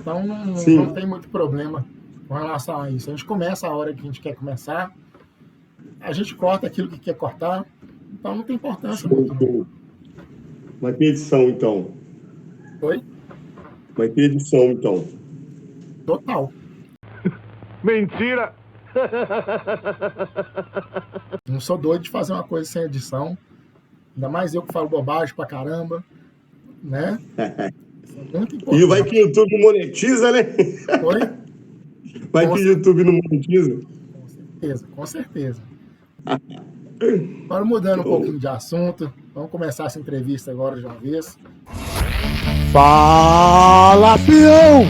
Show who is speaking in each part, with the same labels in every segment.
Speaker 1: Então não
Speaker 2: Sim.
Speaker 1: tem muito problema com relação a isso. A gente começa a hora que a gente quer começar, a gente corta aquilo que quer cortar, então não tem importância muito não.
Speaker 2: Vai ter edição, então.
Speaker 1: Oi?
Speaker 2: Vai ter edição, então.
Speaker 1: Total.
Speaker 3: Mentira!
Speaker 1: Não sou doido de fazer uma coisa sem edição. Ainda mais eu que falo bobagem pra caramba, né? Isso é muito importante.
Speaker 2: E vai que o YouTube monetiza, né?
Speaker 1: Oi?
Speaker 2: Vai que o YouTube não monetiza.
Speaker 1: Com certeza. Agora mudando um pouquinho de assunto, vamos começar essa entrevista agora de uma vez.
Speaker 3: Fala, fião!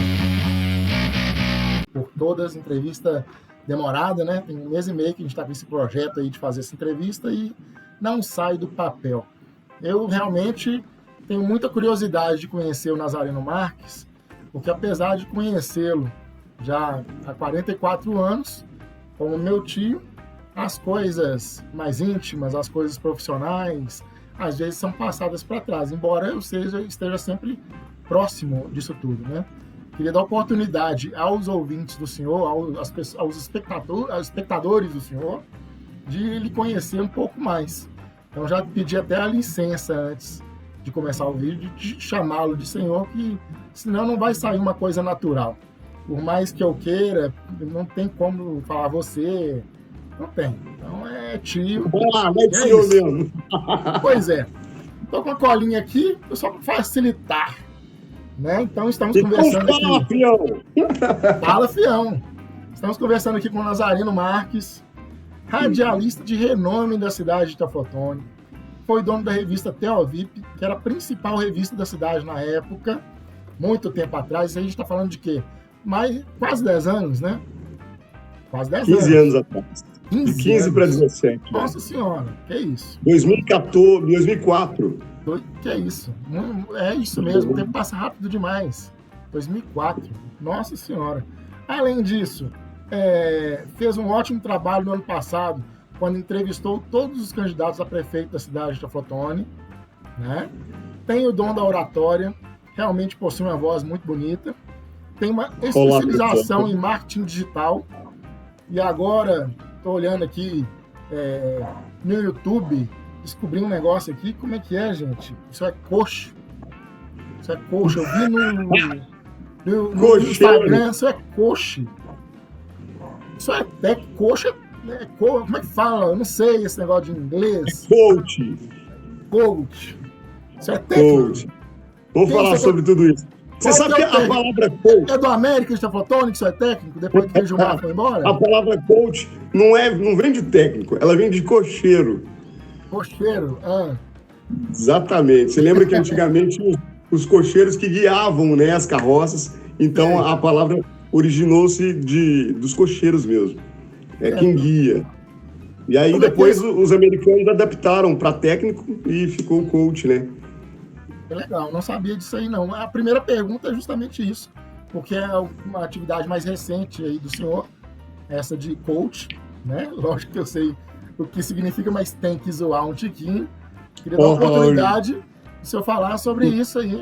Speaker 1: Por todas, entrevista demorada, né? Tem 1 mês e meio que a gente está com esse projeto aí de fazer essa entrevista e não sai do papel. Eu realmente tenho muita curiosidade de conhecer o Nazareno Marques, porque apesar de conhecê-lo já há 44 anos, como meu tio, as coisas mais íntimas, as coisas profissionais, às vezes são passadas para trás, embora eu esteja sempre próximo disso tudo, né? Queria dar oportunidade aos ouvintes do senhor, aos espectadores do senhor, de lhe conhecer um pouco mais. Então já pedi até a licença antes de começar o vídeo, de chamá-lo de senhor, que senão não vai sair uma coisa natural. Por mais que eu queira, não tem como falar você, não tem. Então é tio.
Speaker 2: É senhor mesmo.
Speaker 1: Pois é. Estou com a colinha aqui, só para facilitar. Né? Então estamos conversando aqui.
Speaker 2: Fala, fião!
Speaker 1: Fala, fião! Estamos conversando aqui com o Nazareno Marques, radialista de renome da cidade de Teoflotone. Foi dono da revista Teovip, que era a principal revista da cidade na época, muito tempo atrás. Isso a gente está falando de quê? Quase 10 anos, né? Quase 10 anos.
Speaker 2: 15 anos atrás. De 15 para 17.
Speaker 1: Nossa Senhora, que isso?
Speaker 2: 2014, 2004.
Speaker 1: Que é isso? É isso mesmo, o tempo passa rápido demais. 2004, nossa senhora. Além disso, fez um ótimo trabalho no ano passado, quando entrevistou todos os candidatos a prefeito da cidade de Teoflotone, né? Tem o dom da oratória, realmente possui uma voz muito bonita, tem uma especialização em marketing digital, e agora, estou olhando aqui no YouTube, descobri um negócio aqui, como é que é, gente? Isso é coach. Isso é coach. Eu vi no Instagram, isso é coach. Isso é coach, como é que fala? Eu não sei esse negócio de inglês.
Speaker 2: Coach.
Speaker 1: Coach. Isso é técnico.
Speaker 2: Coach. Vamos falar sobre tudo isso. Você sabe que a palavra coach...
Speaker 1: É do América de Teoflotone, que isso é técnico, depois que o Gilmar foi embora?
Speaker 2: A palavra coach não vem de técnico, ela vem de cocheiro.
Speaker 1: Cocheiro,
Speaker 2: Exatamente. Você lembra que antigamente os cocheiros que guiavam, né, as carroças, então a palavra originou-se dos cocheiros mesmo. Quem guia. E aí depois os americanos adaptaram para técnico e ficou o coach, né?
Speaker 1: É legal, não sabia disso aí não. A primeira pergunta é justamente isso, porque é uma atividade mais recente aí do senhor, essa de coach, né? Lógico que eu sei o que significa, mas tem que zoar um tiquinho. Queria dar uma oportunidade de senhor falar sobre isso aí,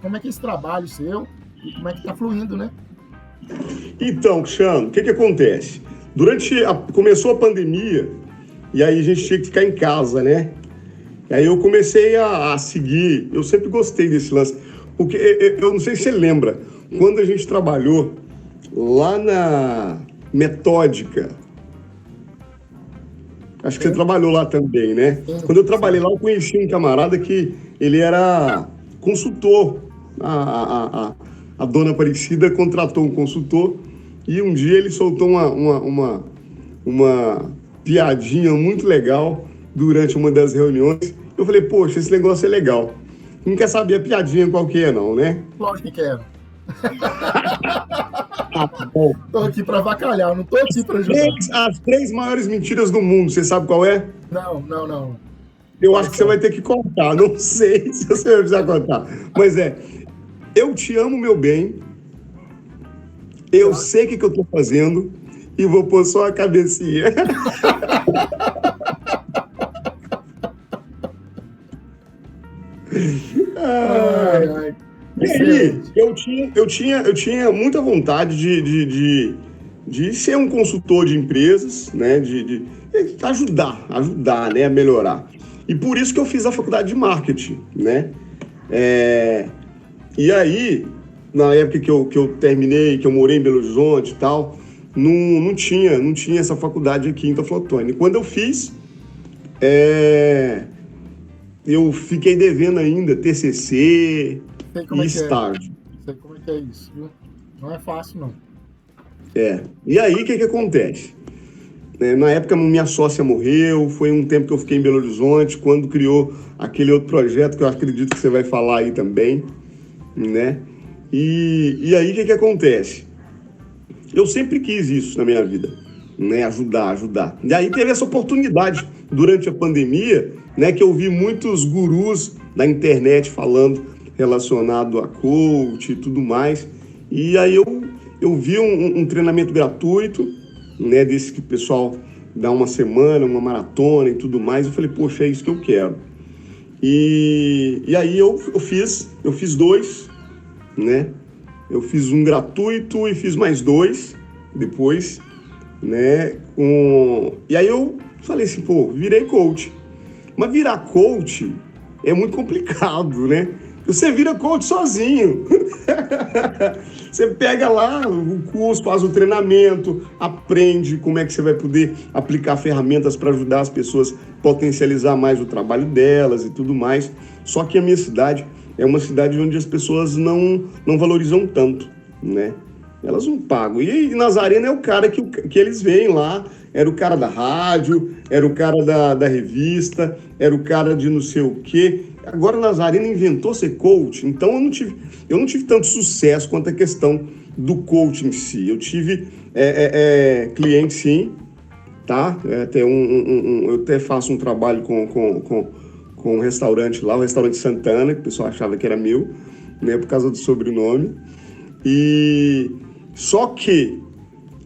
Speaker 1: como é que é esse trabalho seu e como é que está fluindo, né?
Speaker 2: Então, Cristiano, o que acontece? Começou a pandemia, e aí a gente tinha que ficar em casa, né? E aí eu comecei a seguir, eu sempre gostei desse lance, porque eu não sei se você lembra, quando a gente trabalhou lá na Metódica, acho que você trabalhou lá também, né? Quando eu trabalhei lá, eu conheci um camarada que ele era consultor. A dona Aparecida contratou um consultor e um dia ele soltou uma piadinha muito legal durante uma das reuniões. Eu falei, poxa, esse negócio é legal. Não quer saber a piadinha qual que é, não, né?
Speaker 1: Lógico que quero. Tô aqui para avacalhar, não tô aqui para ajudar.
Speaker 2: As 3 maiores mentiras do mundo, você sabe qual é?
Speaker 1: Não.
Speaker 2: Eu acho que você vai ter que contar, não sei se você vai precisar contar. Mas eu te amo, meu bem, eu sei o que eu tô fazendo e vou pôr só a cabecinha. E aí, eu tinha muita vontade de ser um consultor de empresas, né? De ajudar, né? A melhorar. E por isso que eu fiz a faculdade de marketing, né? E aí, na época que eu terminei, que eu morei em Belo Horizonte e tal, não tinha essa faculdade aqui em Teoflotone. Quando eu fiz, eu fiquei devendo ainda TCC e estágio.
Speaker 1: Sei como é que é isso, viu? Não é fácil, não.
Speaker 2: E aí, o que acontece? Na época, minha sócia morreu, foi um tempo que eu fiquei em Belo Horizonte, quando criou aquele outro projeto que eu acredito que você vai falar aí também, né? E aí, o que acontece? Eu sempre quis isso na minha vida, né? Ajudar. E aí teve essa oportunidade durante a pandemia, né? Que eu vi muitos gurus da internet falando relacionado a coach e tudo mais. E aí eu vi um treinamento gratuito, né? Desse que o pessoal dá uma semana, uma maratona e tudo mais. Eu falei, poxa, é isso que eu quero. E aí eu fiz 2, né? Eu fiz um gratuito e fiz mais 2 depois, né? E aí eu falei assim, virei coach. Mas virar coach é muito complicado, né? Você vira coach sozinho. Você pega lá o curso, faz o treinamento, aprende como é que você vai poder aplicar ferramentas para ajudar as pessoas a potencializar mais o trabalho delas e tudo mais. Só que a minha cidade é uma cidade onde as pessoas não valorizam tanto, né? Elas não pagam. E Nazareno é o cara que eles veem lá, era o cara da rádio, era o cara da revista, era o cara de não sei o quê. Agora Nazareno inventou ser coach, então eu não tive tanto sucesso quanto a questão do coach em si. Eu tive cliente sim, tá? Eu até faço um trabalho com um restaurante lá, o restaurante Santana, que o pessoal achava que era meu, né, por causa do sobrenome. E só que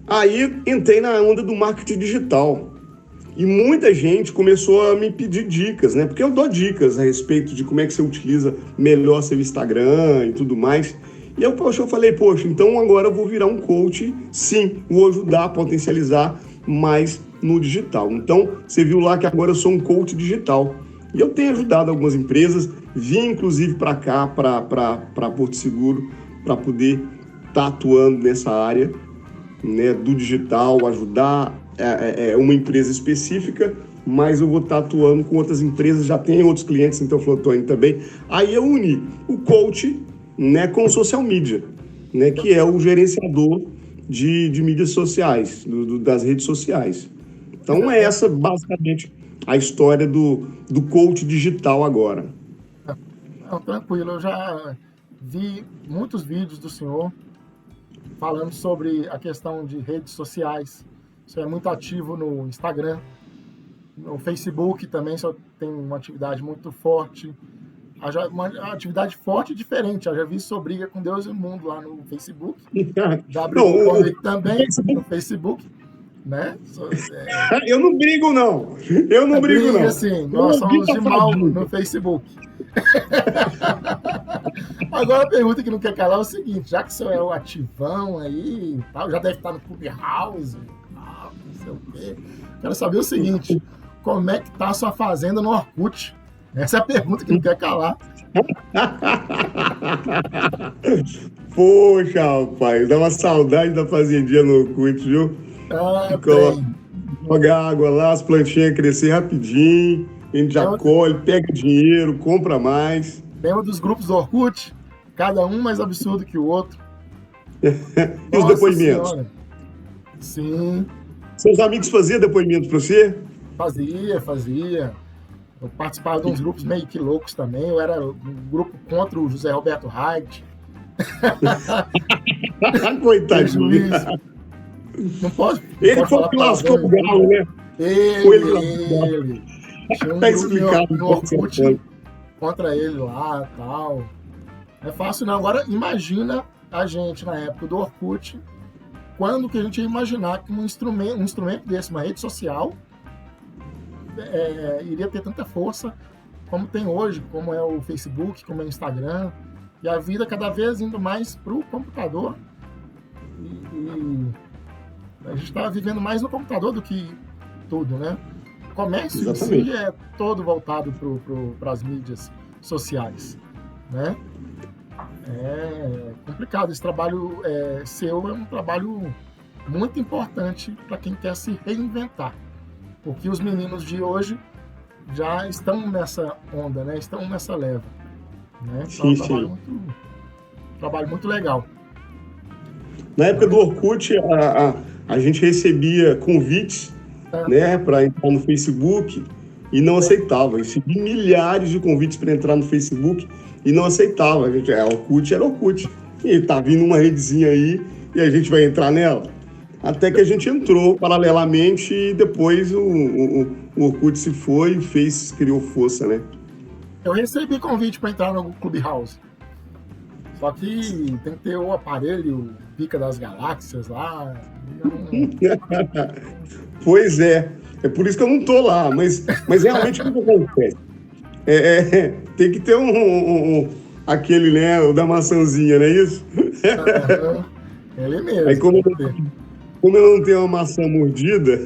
Speaker 2: aí entrei na onda do marketing digital. E muita gente começou a me pedir dicas, né? Porque eu dou dicas a respeito de como é que você utiliza melhor seu Instagram e tudo mais. E eu falei, então agora eu vou virar um coach, sim, vou ajudar a potencializar mais no digital. Então, você viu lá que agora eu sou um coach digital. E eu tenho ajudado algumas empresas, vim inclusive para cá, para Porto Seguro, para poder estar atuando nessa área, né, do digital, ajudar uma empresa específica, mas eu vou estar atuando com outras empresas, já tenho outros clientes, então Flotone também. Aí eu uni o coach, né, com o social media, né, que é o gerenciador de mídias sociais, das redes sociais. Então é essa basicamente a história do coach digital agora.
Speaker 1: Não, tranquilo, eu já vi muitos vídeos do senhor falando sobre a questão de redes sociais. Você é muito ativo no Instagram, no Facebook também, só tem uma atividade muito forte. Uma atividade forte e diferente. Eu já vi sua briga com Deus e o mundo lá no Facebook. Já brigou comigo também no Facebook, né?
Speaker 2: Eu não brigo, não. Eu não brigo, não.
Speaker 1: Assim, nós somos de mal no Facebook. Agora a pergunta que não quer calar é o seguinte, já que o senhor é o ativão aí e tal, já deve estar no Clubhouse e tal, não sei o quê. Quero saber o seguinte, como é que tá a sua fazenda no Orkut? Essa é a pergunta que não quer calar.
Speaker 2: Poxa, rapaz, dá uma saudade da fazendinha no Orkut, viu? Joga água lá, as plantinhas crescer rapidinho, a gente já colhe, pega dinheiro, compra mais.
Speaker 1: Lembra dos grupos do Orkut? Cada um mais absurdo que o outro.
Speaker 2: E os depoimentos? Senhora.
Speaker 1: Sim.
Speaker 2: Seus amigos faziam depoimentos para você?
Speaker 1: Fazia. Eu participava de uns grupos meio que loucos também. Eu era um grupo contra o José Roberto Reit.
Speaker 2: Coitadinho.
Speaker 1: Não pode.
Speaker 2: Ele foi o que lascou o galo, né?
Speaker 1: Ele. Tinha um
Speaker 2: tá
Speaker 1: grupo
Speaker 2: explicado
Speaker 1: no Orkut contra ele lá e tal. Não é fácil não. Agora, imagina a gente na época do Orkut, quando que a gente ia imaginar que um instrumento desse, uma rede social, iria ter tanta força como tem hoje, como é o Facebook, como é o Instagram. E a vida cada vez indo mais para o computador. E a gente está vivendo mais no computador do que tudo, né? O comércio em si é todo voltado para as mídias sociais, né? É complicado. Esse trabalho seu é um trabalho muito importante para quem quer se reinventar. Porque os meninos de hoje já estão nessa onda, né? Estão nessa leva. Né? Então, é um trabalho muito legal.
Speaker 2: Na época do Orkut, a gente recebia convites, né, para entrar no Facebook e não aceitava. Eu recebi milhares de convites para entrar no Facebook e não aceitava. A gente, Orkut era Orkut. E tá vindo uma redezinha aí e a gente vai entrar nela. Até que a gente entrou paralelamente e depois o Orkut se foi e criou força, né?
Speaker 1: Eu recebi convite para entrar no Clubhouse. Só que tem que ter o aparelho Pica das Galáxias lá.
Speaker 2: Pois é. É por isso que eu não tô lá. Mas realmente o que acontece? Tem que ter aquele, né? O da maçãzinha, não é isso?
Speaker 1: Ele mesmo.
Speaker 2: Aí como eu não tenho uma maçã mordida...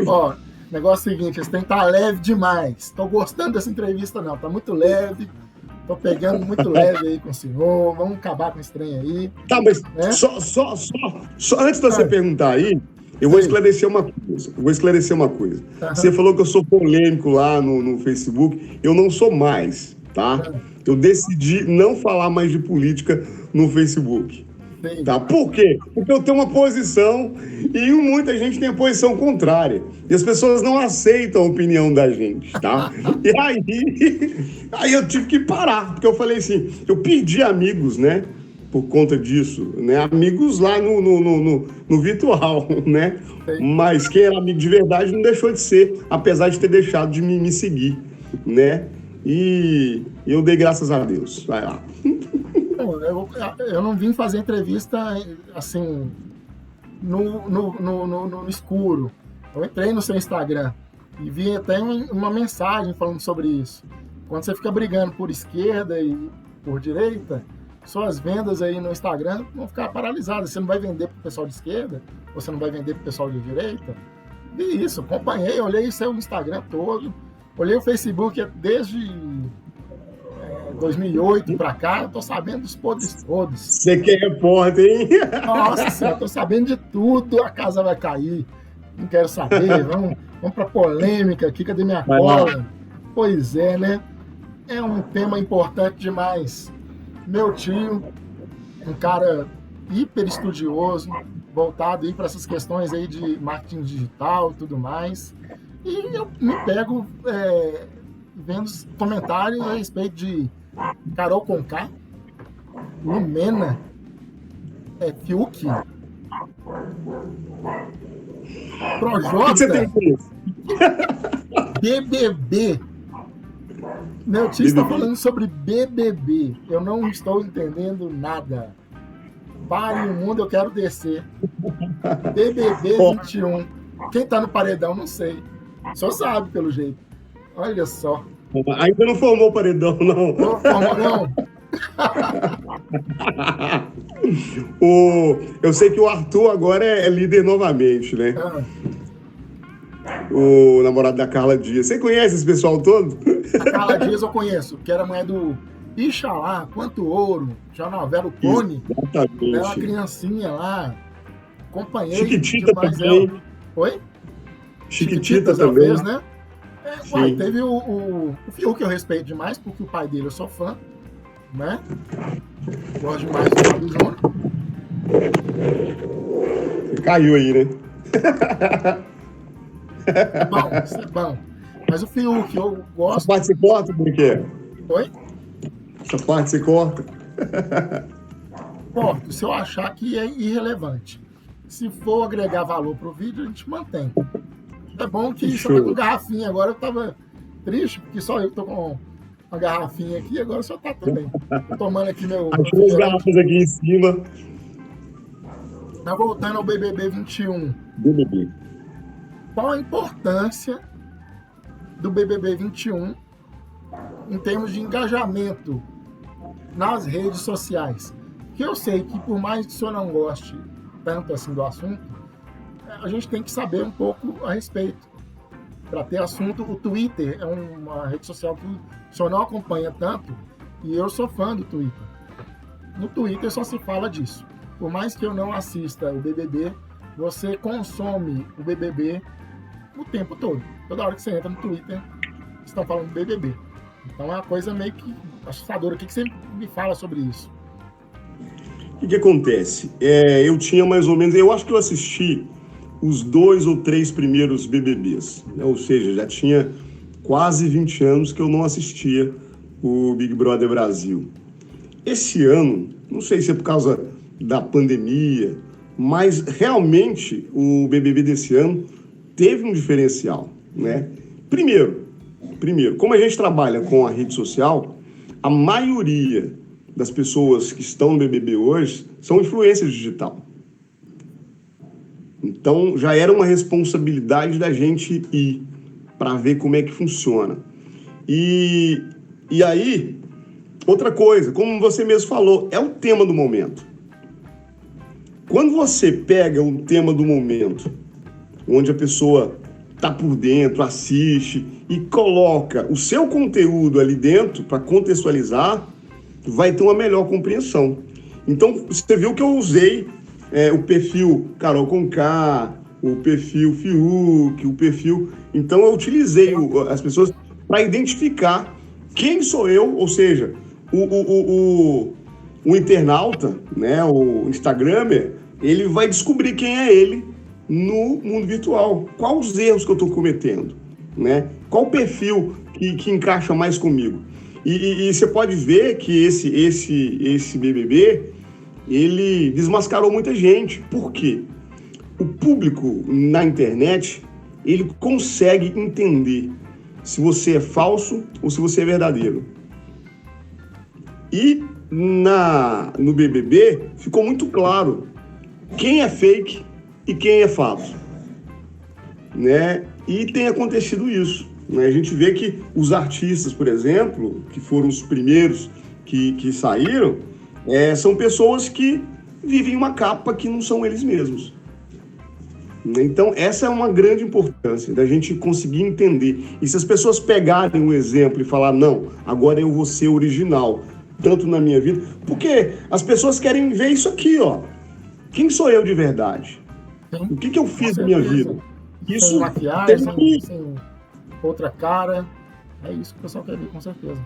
Speaker 1: Ó, negócio seguinte, você tem que estar leve demais. Tô gostando dessa entrevista, não. Tá muito leve. Tô pegando muito leve aí com o senhor. Vamos acabar com esse trem aí.
Speaker 2: Tá, mas
Speaker 1: né?
Speaker 2: só antes de você perguntar aí, eu vou esclarecer uma coisa. Você falou que eu sou polêmico lá no Facebook. Eu não sou mais, tá? Eu decidi não falar mais de política no Facebook. Tá? Por quê? Porque eu tenho uma posição e muita gente tem a posição contrária. E as pessoas não aceitam a opinião da gente, tá? E aí eu tive que parar, porque eu falei assim, eu perdi amigos, né? Por conta disso, né? Amigos lá no virtual, né? Mas quem era amigo de verdade não deixou de ser, apesar de ter deixado de me seguir, né? E eu dei graças a Deus. Vai lá.
Speaker 1: Eu não vim fazer entrevista assim no escuro. Eu entrei no seu Instagram e vi até uma mensagem falando sobre isso. Quando você fica brigando por esquerda e por direita, suas vendas aí no Instagram vão ficar paralisadas. Você não vai vender para o pessoal de esquerda, você não vai vender para o pessoal de direita. Vi isso, acompanhei, olhei seu Instagram todo, olhei o Facebook desde 2008 pra cá, eu tô sabendo dos podres todos.
Speaker 2: Você que é repórter, hein?
Speaker 1: Nossa senhora, tô sabendo de tudo, a casa vai cair. Não quero saber, vamos pra polêmica aqui, cadê minha cola? Pois é, né? É um tema importante demais. Meu tio, um cara hiper estudioso, voltado aí para essas questões aí de marketing digital e tudo mais. E eu me pego vendo os comentários a respeito de Carol Conká, Lumena, Fiuk, Projota,
Speaker 2: O que você tem com isso?
Speaker 1: BBB. Meu tio está falando sobre BBB. Eu não estou entendendo nada. Pare o mundo, eu quero descer. BBB 21. Quem tá no paredão, não sei. Só sabe, pelo jeito. Olha só.
Speaker 2: Ainda não formou o paredão, não.
Speaker 1: Não formou, não.
Speaker 2: Eu sei que o Arthur agora é líder novamente, né? O namorado da Carla Dias. Você conhece esse pessoal todo?
Speaker 1: A Carla Dias eu conheço, que era mulher do Ixalá, Quanto Ouro, já novela O Clone.
Speaker 2: Exatamente.
Speaker 1: Era uma criancinha lá. Acompanhei.
Speaker 2: Chiquitita também.
Speaker 1: Ela. Oi?
Speaker 2: Chiquitita também.
Speaker 1: Fez, né? Uai, teve o Fiuk que eu respeito demais, porque o pai dele eu sou fã, né? Gosto demais do Fábio Júnior.
Speaker 2: Você caiu aí, né?
Speaker 1: É bom, isso é bom. Mas o Fiuk eu gosto.
Speaker 2: Essa parte você corta, por quê?
Speaker 1: Oi?
Speaker 2: Essa parte você corta?
Speaker 1: Corto, se eu achar que é irrelevante. Se for agregar valor pro vídeo, a gente mantém. É bom que só tá com garrafinha. Agora eu tava triste, porque só eu tô com uma garrafinha aqui, agora só tá tudo bem. Tô tomando aqui meu...
Speaker 2: Achei as garrafas aqui em cima.
Speaker 1: Mas voltando ao BBB 21.
Speaker 2: BBB.
Speaker 1: Qual a importância do BBB 21 em termos de engajamento nas redes sociais. Que eu sei que, por mais que o senhor não goste tanto assim do assunto, a gente tem que saber um pouco a respeito. Para ter assunto, o Twitter é uma rede social que o senhor não acompanha tanto, e eu sou fã do Twitter. No Twitter só se fala disso. Por mais que eu não assista o BBB, você consome o BBB o tempo todo. Toda hora que você entra no Twitter, estão falando do BBB. Então é uma coisa meio que assustadora. O que você me fala sobre isso?
Speaker 2: O que acontece? Eu tinha mais ou menos... Eu acho que eu assisti os 2 ou 3 primeiros BBBs. Né? Ou seja, já tinha quase 20 anos que eu não assistia o Big Brother Brasil. Esse ano, não sei se é por causa da pandemia, mas realmente o BBB desse ano teve um diferencial, né? Primeiro, como a gente trabalha com a rede social, a maioria das pessoas que estão no BBB hoje são influências digital. Então, já era uma responsabilidade da gente ir para ver como é que funciona. E aí, outra coisa, como você mesmo falou, é o tema do momento. Quando você pega o tema do momento, onde a pessoa está por dentro, assiste e coloca o seu conteúdo ali dentro para contextualizar, vai ter uma melhor compreensão. Então, você viu que eu usei o perfil Carol Conká, o perfil Fiuk, o perfil... Então, eu utilizei as pessoas para identificar quem sou eu, ou seja, o internauta, né, o Instagramer, ele vai descobrir quem é ele no mundo virtual. Quais os erros que eu estou cometendo, né? Qual o perfil que encaixa mais comigo? E você pode ver que esse BBB, ele desmascarou muita gente. Por quê? O público na internet, ele consegue entender se você é falso ou se você é verdadeiro. E no BBB ficou muito claro quem é fake e quem é fato, né? E tem acontecido isso, né? A gente vê que os artistas, por exemplo, que foram os primeiros que saíram, são pessoas que vivem uma capa que não são eles mesmos. Então, essa é uma grande importância da gente conseguir entender. E se as pessoas pegarem um exemplo e falar, não, agora eu vou ser original, tanto na minha vida, porque as pessoas querem ver isso aqui, ó. Quem sou eu de verdade?
Speaker 1: Sim,
Speaker 2: o que eu fiz na minha vida? Isso
Speaker 1: sem maquiagem, sem outra cara. É isso que o pessoal quer ver, com certeza.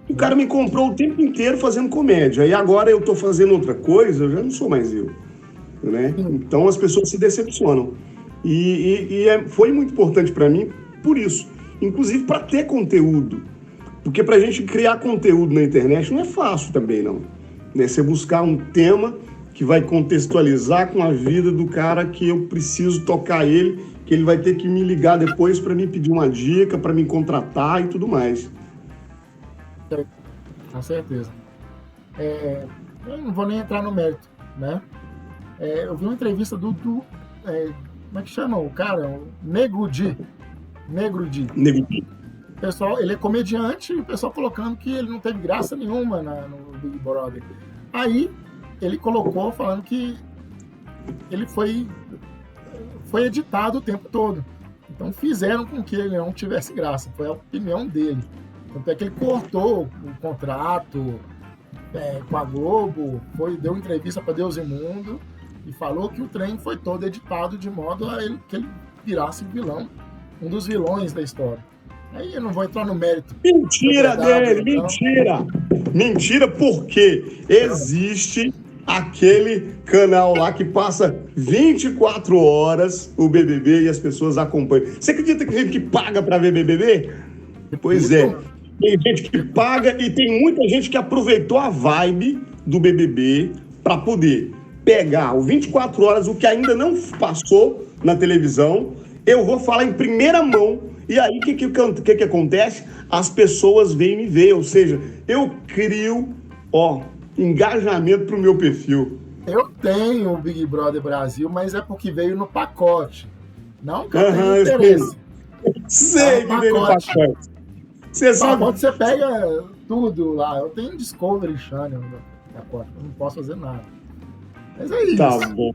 Speaker 2: O cara me comprou o tempo inteiro fazendo comédia. E agora eu tô fazendo outra coisa, eu já não sou mais eu. Né? Então as pessoas se decepcionam. Foi muito importante para mim por isso. Inclusive para ter conteúdo. Porque pra gente criar conteúdo na internet não é fácil também, não. Né? Você buscar um tema que vai contextualizar com a vida do cara que eu preciso tocar ele, que ele vai ter que me ligar depois para me pedir uma dica, para me contratar e tudo mais.
Speaker 1: Com certeza. Eu não vou nem entrar no mérito, né? Eu vi uma entrevista do como é que chama o cara? O Nego Di. O pessoal, ele é comediante e o pessoal colocando que ele não teve graça nenhuma no Big Brother. Aí ele colocou falando que ele foi editado o tempo todo. Então fizeram com que ele não tivesse graça. Foi a opinião dele. Tanto é que ele cortou o contrato com a Globo, deu entrevista para Deus e Mundo e falou que o trem foi todo editado de modo que ele virasse vilão, um dos vilões da história. Aí eu não vou entrar no mérito.
Speaker 2: Mentira dele, mentira! Mentira porque existe aquele canal lá que passa 24 horas o BBB e as pessoas acompanham. Você acredita que tem gente que paga para ver BBB? Pois é. Tem gente que paga e tem muita gente que aproveitou a vibe do BBB para poder pegar o 24 horas, o que ainda não passou na televisão. Eu vou falar em primeira mão. E aí, o que acontece? As pessoas vêm me ver. Ou seja, eu crio, engajamento pro meu perfil.
Speaker 1: Eu tenho o Big Brother Brasil, mas é porque veio no pacote. Não que eu tenho interesse.
Speaker 2: Sei que veio no pacote. Você sabe?
Speaker 1: Quando você pega tudo lá, eu tenho Discovery Channel na conta, eu não posso fazer nada. Mas é isso.
Speaker 2: Tá bom.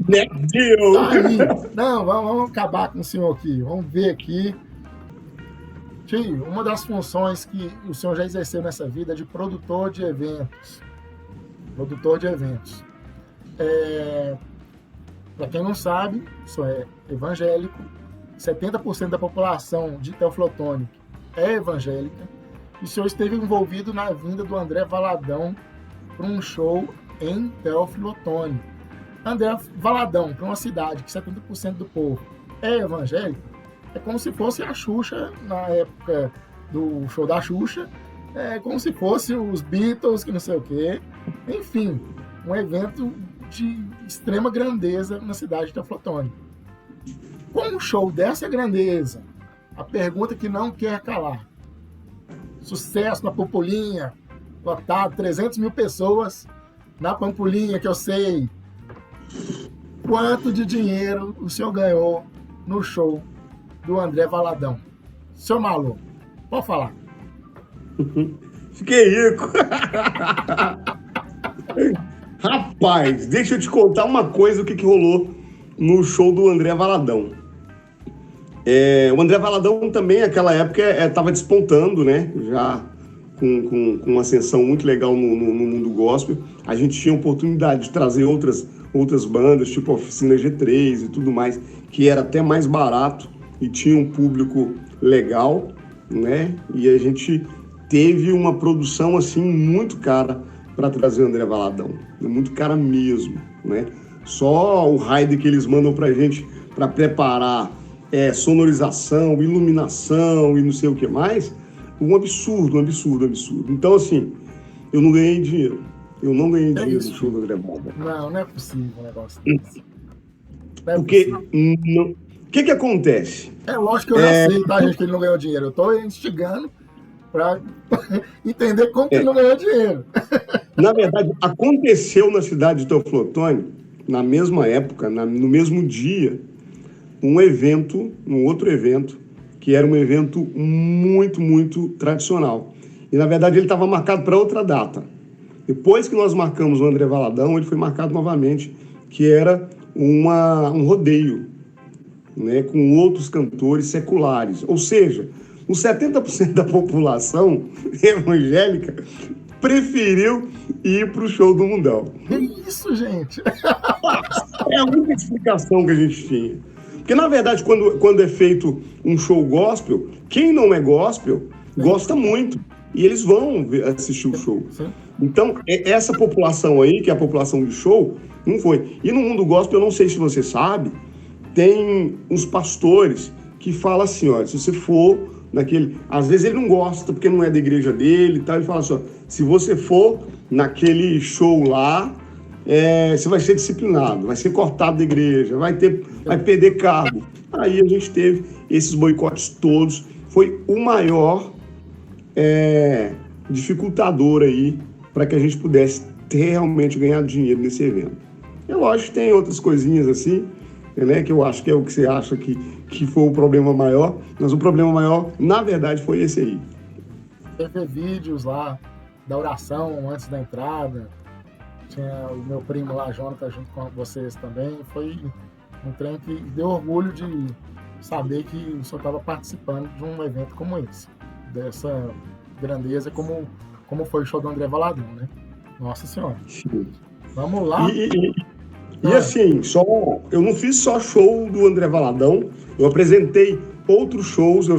Speaker 2: Né,
Speaker 1: Tá aí. Não, vamos acabar com o senhor aqui. Vamos ver aqui. Tio, uma das funções que o senhor já exerceu nessa vida é de produtor de eventos. Produtor de eventos. Para quem não sabe, o senhor é evangélico. 70% da população de Teoflotone é evangélica. E o senhor esteve envolvido na vinda do André Valadão para um show em Teoflotone. André Valadão, para uma cidade que 70% do povo é evangélico, é como se fosse a Xuxa na época do show da Xuxa, é como se fosse os Beatles, que não sei o quê. Enfim, um evento de extrema grandeza na cidade de Teoflotone. Com um show dessa grandeza, a pergunta que não quer calar. Sucesso na Pampulinha, lotado, 300 mil pessoas na Pampulinha, que eu sei. Quanto de dinheiro o senhor ganhou no show do André Valadão? Seu Malu, pode falar.
Speaker 2: Fiquei rico. Rapaz, deixa eu te contar uma coisa, o que rolou no show do André Valadão. O André Valadão também, naquela época, estava despontando, né? Já com uma ascensão muito legal no mundo gospel. A gente tinha a oportunidade de trazer outras bandas, tipo Oficina G3 e tudo mais, que era até mais barato e tinha um público legal, né? E a gente teve uma produção, assim, muito cara para trazer o André Valadão. Muito cara mesmo, né? Só o raid que eles mandam pra gente para preparar sonorização, iluminação e não sei o que mais, um absurdo. Então, assim, eu não ganhei dinheiro. Eu não ganhei dinheiro no show do André Valadão.
Speaker 1: Não é possível um negócio desse.
Speaker 2: Porque, o que acontece?
Speaker 1: É lógico que eu já sei, tá, gente, que ele não ganhou dinheiro. Eu tô instigando para entender como que ele não ganhou dinheiro.
Speaker 2: Na verdade, aconteceu na cidade de Teoflotone, na mesma época, no mesmo dia, um outro evento, que era um evento muito, muito tradicional. E, na verdade, ele estava marcado para outra data. Depois que nós marcamos o André Valadão, ele foi marcado novamente, que era um rodeio, né, com outros cantores seculares. Ou seja, os 70% da população evangélica preferiu ir para o show do Mundão.
Speaker 1: Que isso, gente?
Speaker 2: É a única explicação que a gente tinha. Porque, na verdade, quando é feito um show gospel, quem não é gospel gosta muito. E eles vão assistir o show.
Speaker 1: Sim.
Speaker 2: Então, essa população aí, que é a população de show, não foi. E no mundo gospel, eu não sei se você sabe, tem uns pastores que falam assim, ó, se você for naquele... Às vezes ele não gosta, porque não é da igreja dele e tal, ele fala assim, ó, se você for naquele show lá, você vai ser disciplinado, vai ser cortado da igreja, vai perder cargo. Aí a gente teve esses boicotes todos. Foi o maior dificultador aí para que a gente pudesse realmente ganhar dinheiro nesse evento. É lógico que tem outras coisinhas assim, né, que eu acho que é o que você acha que foi o problema maior, mas o problema maior, na verdade, foi esse aí.
Speaker 1: Teve vídeos lá da oração antes da entrada, tinha o meu primo lá, Jonathan, junto com vocês também. Foi um trem que deu orgulho de saber que o senhor estava participando de um evento como esse, dessa grandeza, como foi o show do André Valadão, né? Nossa Senhora.
Speaker 2: Sim.
Speaker 1: Vamos lá.
Speaker 2: E assim, eu não fiz só show do André Valadão, eu apresentei outros shows, eu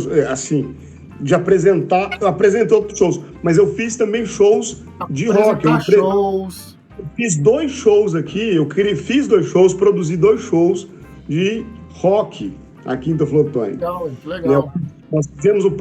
Speaker 2: apresentei outros shows, mas eu fiz também shows de rock.
Speaker 1: Shows.
Speaker 2: Eu fiz 2 shows aqui, fiz 2 shows, produzi 2 shows de rock aqui em Teoflotone.
Speaker 1: Legal.
Speaker 2: Nós fizemos o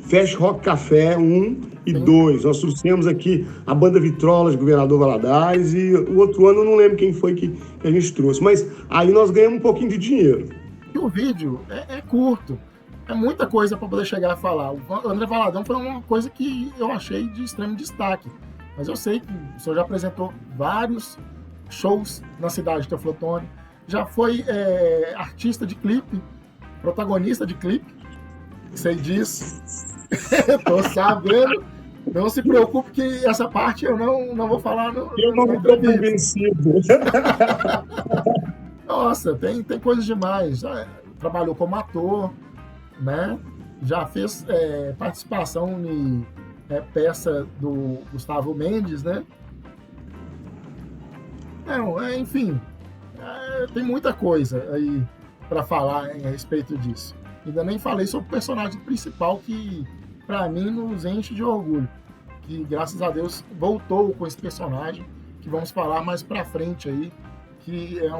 Speaker 2: Fast Rock Café 1 e 2. Nós trouxemos aqui a banda Vitrolas, de Governador Valadares, e o outro ano eu não lembro quem foi que a gente trouxe. Mas aí nós ganhamos um pouquinho de dinheiro.
Speaker 1: E o vídeo é curto. É muita coisa para poder chegar a falar. O André Valadão foi uma coisa que eu achei de extremo destaque. Mas eu sei que o senhor já apresentou vários shows na cidade de Teoflotone. Já foi artista de clipe protagonista de clipe. Sei disso. Tô sabendo. Não se preocupe que essa parte eu não vou falar
Speaker 2: Eu não estou convencido.
Speaker 1: Nossa, tem coisas demais. Já trabalhou como ator, né? Já fez participação em peça do Gustavo Mendes, né? Enfim, tem muita coisa aí para falar a respeito disso. Ainda nem falei sobre o personagem principal que, para mim, nos enche de orgulho. Que, graças a Deus, voltou com esse personagem, que vamos falar mais para frente aí, que é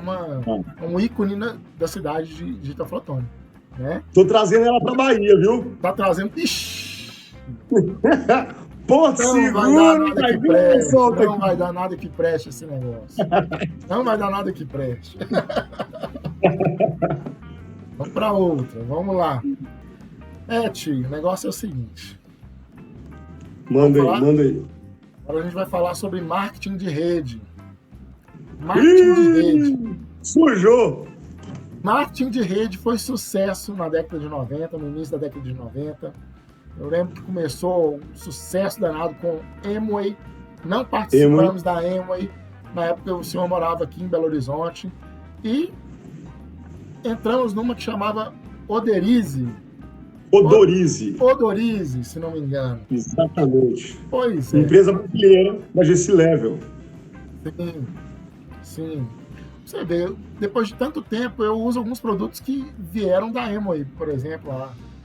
Speaker 1: um ícone da cidade de Itaflotone, né?
Speaker 2: Tô trazendo ela pra Bahia, viu?
Speaker 1: Tá trazendo... Ixi!
Speaker 2: Porto Seguro,
Speaker 1: não vai dar nada que preste esse negócio. Não vai dar nada que preste. Vamos para outra, vamos lá. Tio, o negócio é o seguinte.
Speaker 2: Manda aí.
Speaker 1: Agora a gente vai falar sobre marketing de rede. Marketing de rede.
Speaker 2: Sujou!
Speaker 1: Marketing de rede foi sucesso na década de 90, no início da década de 90. Eu lembro que começou um sucesso danado com Amway. Não participamos da Amway. Na época o senhor morava aqui em Belo Horizonte. E entramos numa que chamava Odorize, se não me engano.
Speaker 2: Exatamente.
Speaker 1: Pois é.
Speaker 2: Empresa brasileira da GC Level.
Speaker 1: Sim. Você vê, depois de tanto tempo, eu uso alguns produtos que vieram da Amway. Por exemplo,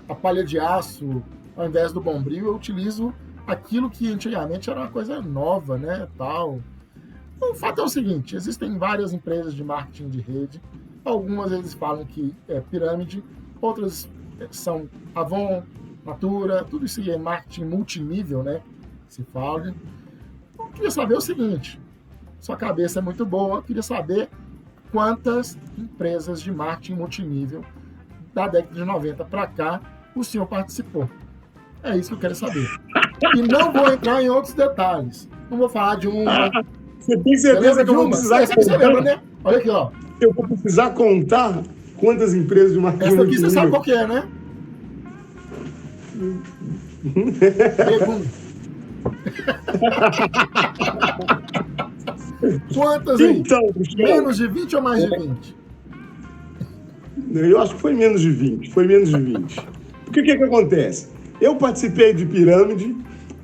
Speaker 1: a palha de aço, ao invés do Bombril, eu utilizo aquilo que antigamente era uma coisa nova, né, tal. O fato é o seguinte, existem várias empresas de marketing de rede. Algumas eles falam que é pirâmide, outras são Avon, Natura, tudo isso é marketing multinível, né? Se fala. Eu queria saber o seguinte, sua cabeça é muito boa, eu queria saber quantas empresas de marketing multinível da década de 90 para cá o senhor participou. É isso que eu quero saber. E não vou entrar em outros detalhes. Não vou falar de uma...
Speaker 2: Você tem certeza que eu vou precisar
Speaker 1: contar? Você lembra, né? Olha aqui, ó.
Speaker 2: Eu vou precisar contar quantas empresas de marketing
Speaker 1: multinível... Essa aqui você sabe qual que é, né? Quantas aí?
Speaker 2: Então,
Speaker 1: menos de 20 ou mais de 20?
Speaker 2: Eu acho que foi menos de 20. Porque o que acontece? Eu participei de pirâmide,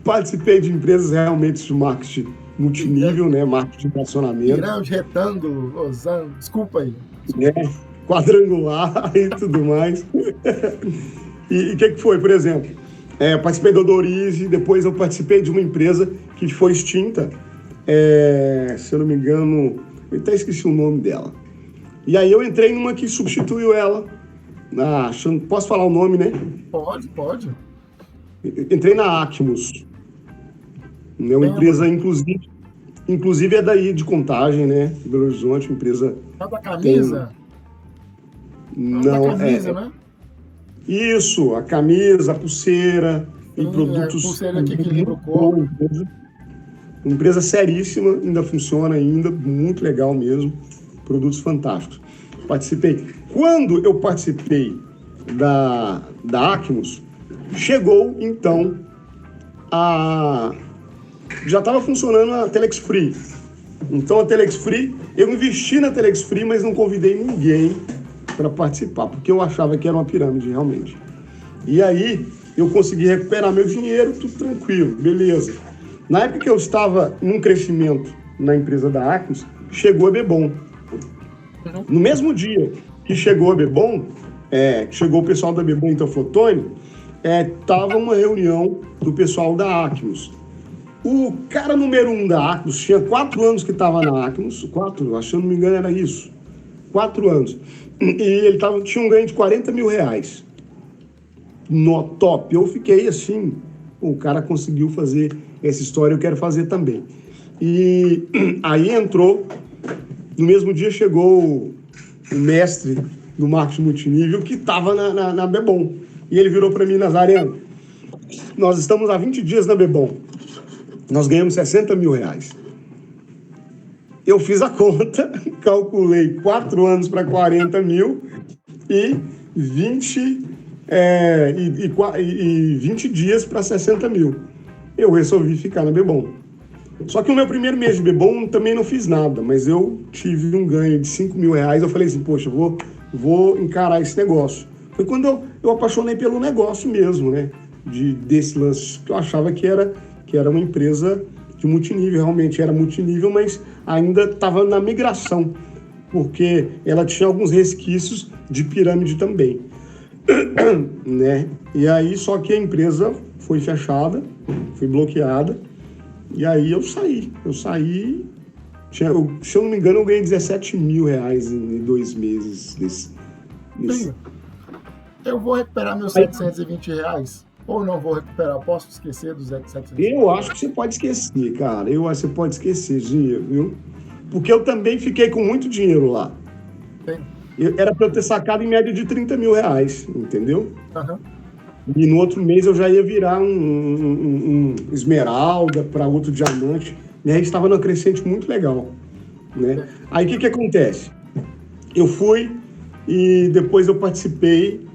Speaker 2: participei de empresas realmente de marketing multinível, né? Marketing de relacionamento.
Speaker 1: Pirâmide, retângulo, losango, desculpa aí.
Speaker 2: Quadrangular e tudo mais. E o que foi, por exemplo? Eu participei do Odorize, depois eu participei de uma empresa que foi extinta. Se eu não me engano, eu até esqueci o nome dela. E aí eu entrei numa que substituiu ela. Posso falar o nome, né?
Speaker 1: Pode.
Speaker 2: Entrei na Acmus. É uma empresa, inclusive é daí de Contagem, né? Belo Horizonte, uma empresa...
Speaker 1: É da camisa?
Speaker 2: Não,
Speaker 1: da camisa, né?
Speaker 2: Isso, a camisa, a pulseira e produtos...
Speaker 1: A pulseira que equilibra o corpo.
Speaker 2: Uma empresa seríssima, ainda funciona ainda, muito legal mesmo, produtos fantásticos. Participei. Quando eu participei da Acmus, chegou então já estava funcionando a Telex Free. Então a Telex Free, eu investi na Telex Free, mas não convidei ninguém para participar, porque eu achava que era uma pirâmide realmente. E aí eu consegui recuperar meu dinheiro, tudo tranquilo, beleza. Na época que eu estava num crescimento na empresa da Acmus, chegou a Bebom. No mesmo dia que chegou a Bebom, chegou o pessoal da Bebom Itaflotone, estava uma reunião do pessoal da Acmus. O cara número 1 da Acmus, tinha 4 anos que estava na Acmus, 4, acho que eu não me engano era isso, 4 anos. E ele tinha um ganho de R$40 mil. No top. Eu fiquei assim, o cara conseguiu fazer essa história, eu quero fazer também. E aí entrou, no mesmo dia chegou o mestre do marketing multinível que estava na Bebom. E ele virou para mim, Nazareno, nós estamos há 20 dias na Bebom, nós ganhamos R$60 mil. Eu fiz a conta, calculei 4 anos para 40 mil e 20, 20 dias para 60 mil. Eu resolvi ficar na Bebom. Só que o meu primeiro mês de Bebom também não fiz nada, mas eu tive um ganho de 5 mil reais. Eu falei assim, poxa, vou encarar esse negócio. Foi quando eu apaixonei pelo negócio mesmo, né? Desse lance, que eu achava que era uma empresa de multinível, realmente era multinível, mas ainda estava na migração, porque ela tinha alguns resquícios de pirâmide também, né? E aí, só que a empresa foi fechada, foi bloqueada, e aí eu saí, se eu não me engano, eu ganhei 17 mil reais em 2 meses.
Speaker 1: Sim. Eu vou recuperar meus 720 reais? Ou não vou recuperar? Posso esquecer dos 720 reais?
Speaker 2: Eu acho que você pode esquecer, cara. Eu acho que você pode esquecer dinheiro, viu? Porque eu também fiquei com muito dinheiro lá.
Speaker 1: Sim.
Speaker 2: Era para eu ter sacado em média de 30 mil reais, entendeu?
Speaker 1: Uhum.
Speaker 2: E no outro mês eu já ia virar um esmeralda para outro diamante. Né? Estava numa crescente muito legal. Né? Aí o que acontece? Eu fui e depois eu participei.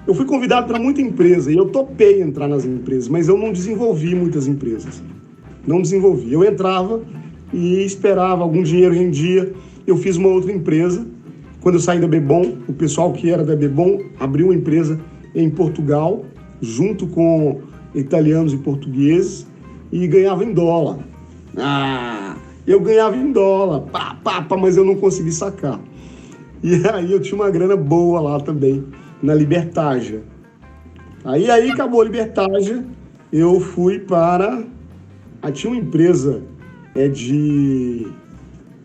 Speaker 2: Eu fui convidado para muita empresa e eu topei entrar nas empresas, mas eu não desenvolvi muitas empresas. Não desenvolvi. Eu entrava e esperava, algum dinheiro rendia. Eu fiz uma outra empresa. Quando eu saí da Bebom, o pessoal que era da Bebom abriu uma empresa em Portugal, junto com italianos e portugueses, e ganhava em dólar. Eu ganhava em dólar, mas eu não consegui sacar. E aí eu tinha uma grana boa lá também, na Libertagia. Aí acabou a Libertagia, eu fui para... tinha uma empresa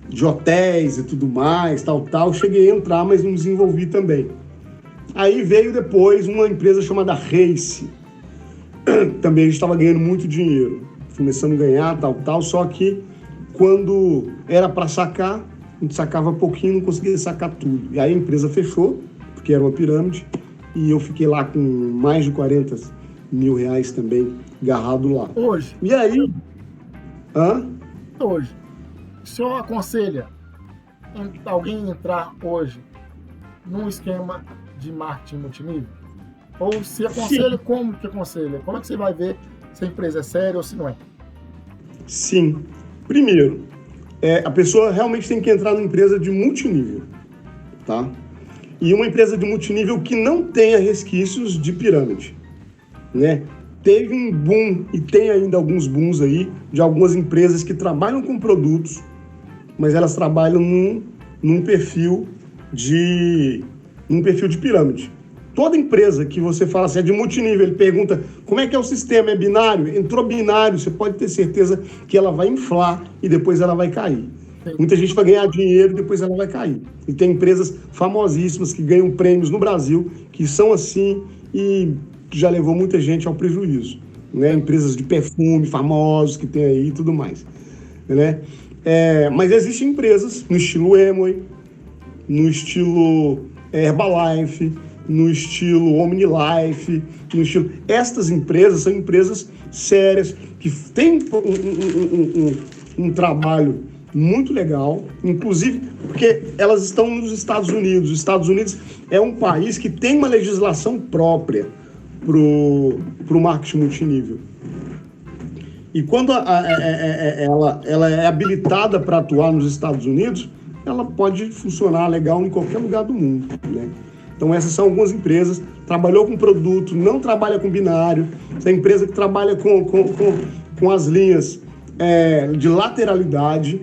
Speaker 2: de hotéis e tudo mais, tal. Cheguei a entrar, mas não desenvolvi também. Aí veio depois uma empresa chamada Race. Também a gente estava ganhando muito dinheiro. Começando a ganhar, tal. Só que quando era para sacar, a gente sacava pouquinho, não conseguia sacar tudo. E aí a empresa fechou, porque era uma pirâmide, e eu fiquei lá com mais de 40 mil reais também, agarrado lá.
Speaker 1: Hoje?
Speaker 2: E aí...
Speaker 1: Hoje, o senhor aconselha alguém entrar hoje num esquema de marketing multinível? Ou se aconselha, Sim. Como que aconselha? Como é que você vai ver se a empresa é séria ou se não é?
Speaker 2: Sim. Primeiro, a pessoa realmente tem que entrar numa empresa de multinível, tá? E uma empresa de multinível que não tenha resquícios de pirâmide, né? Teve um boom, e tem ainda alguns booms aí, de algumas empresas que trabalham com produtos, mas elas trabalham num perfil de pirâmide. Toda empresa que você fala assim, é de multinível, ele pergunta como é que é o sistema, é binário? Entrou binário, você pode ter certeza que ela vai inflar e depois ela vai cair. Muita gente vai ganhar dinheiro e depois ela vai cair. E tem empresas famosíssimas que ganham prêmios no Brasil, que são assim e já levou muita gente ao prejuízo. Né? Empresas de perfume, famosos que tem aí e tudo mais. Né? Mas existem empresas no estilo Amway, no estilo Herbalife, no estilo OmniLife, no estilo... Estas empresas são empresas sérias, que têm um trabalho muito legal, inclusive porque elas estão nos Estados Unidos. Os Estados Unidos é um país que tem uma legislação própria para o marketing multinível. E quando ela é habilitada para atuar nos Estados Unidos, ela pode funcionar legal em qualquer lugar do mundo, né? Então essas são algumas empresas. Trabalhou com produto, não trabalha com binário. Essa empresa que trabalha com as linhas de lateralidade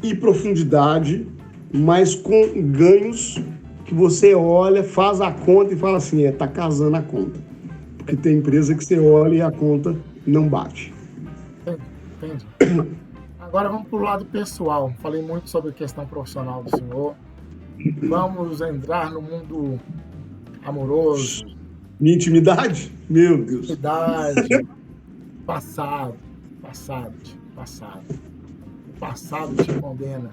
Speaker 2: e profundidade, mas com ganhos que você olha, faz a conta e fala assim, tá casando a conta. Porque tem empresa que você olha e a conta não bate.
Speaker 1: Entendi. Agora vamos para o lado pessoal. Falei muito sobre a questão profissional do senhor. Vamos entrar no mundo amoroso.
Speaker 2: Minha intimidade? Meu Deus.
Speaker 1: Intimidade. Passado te condena.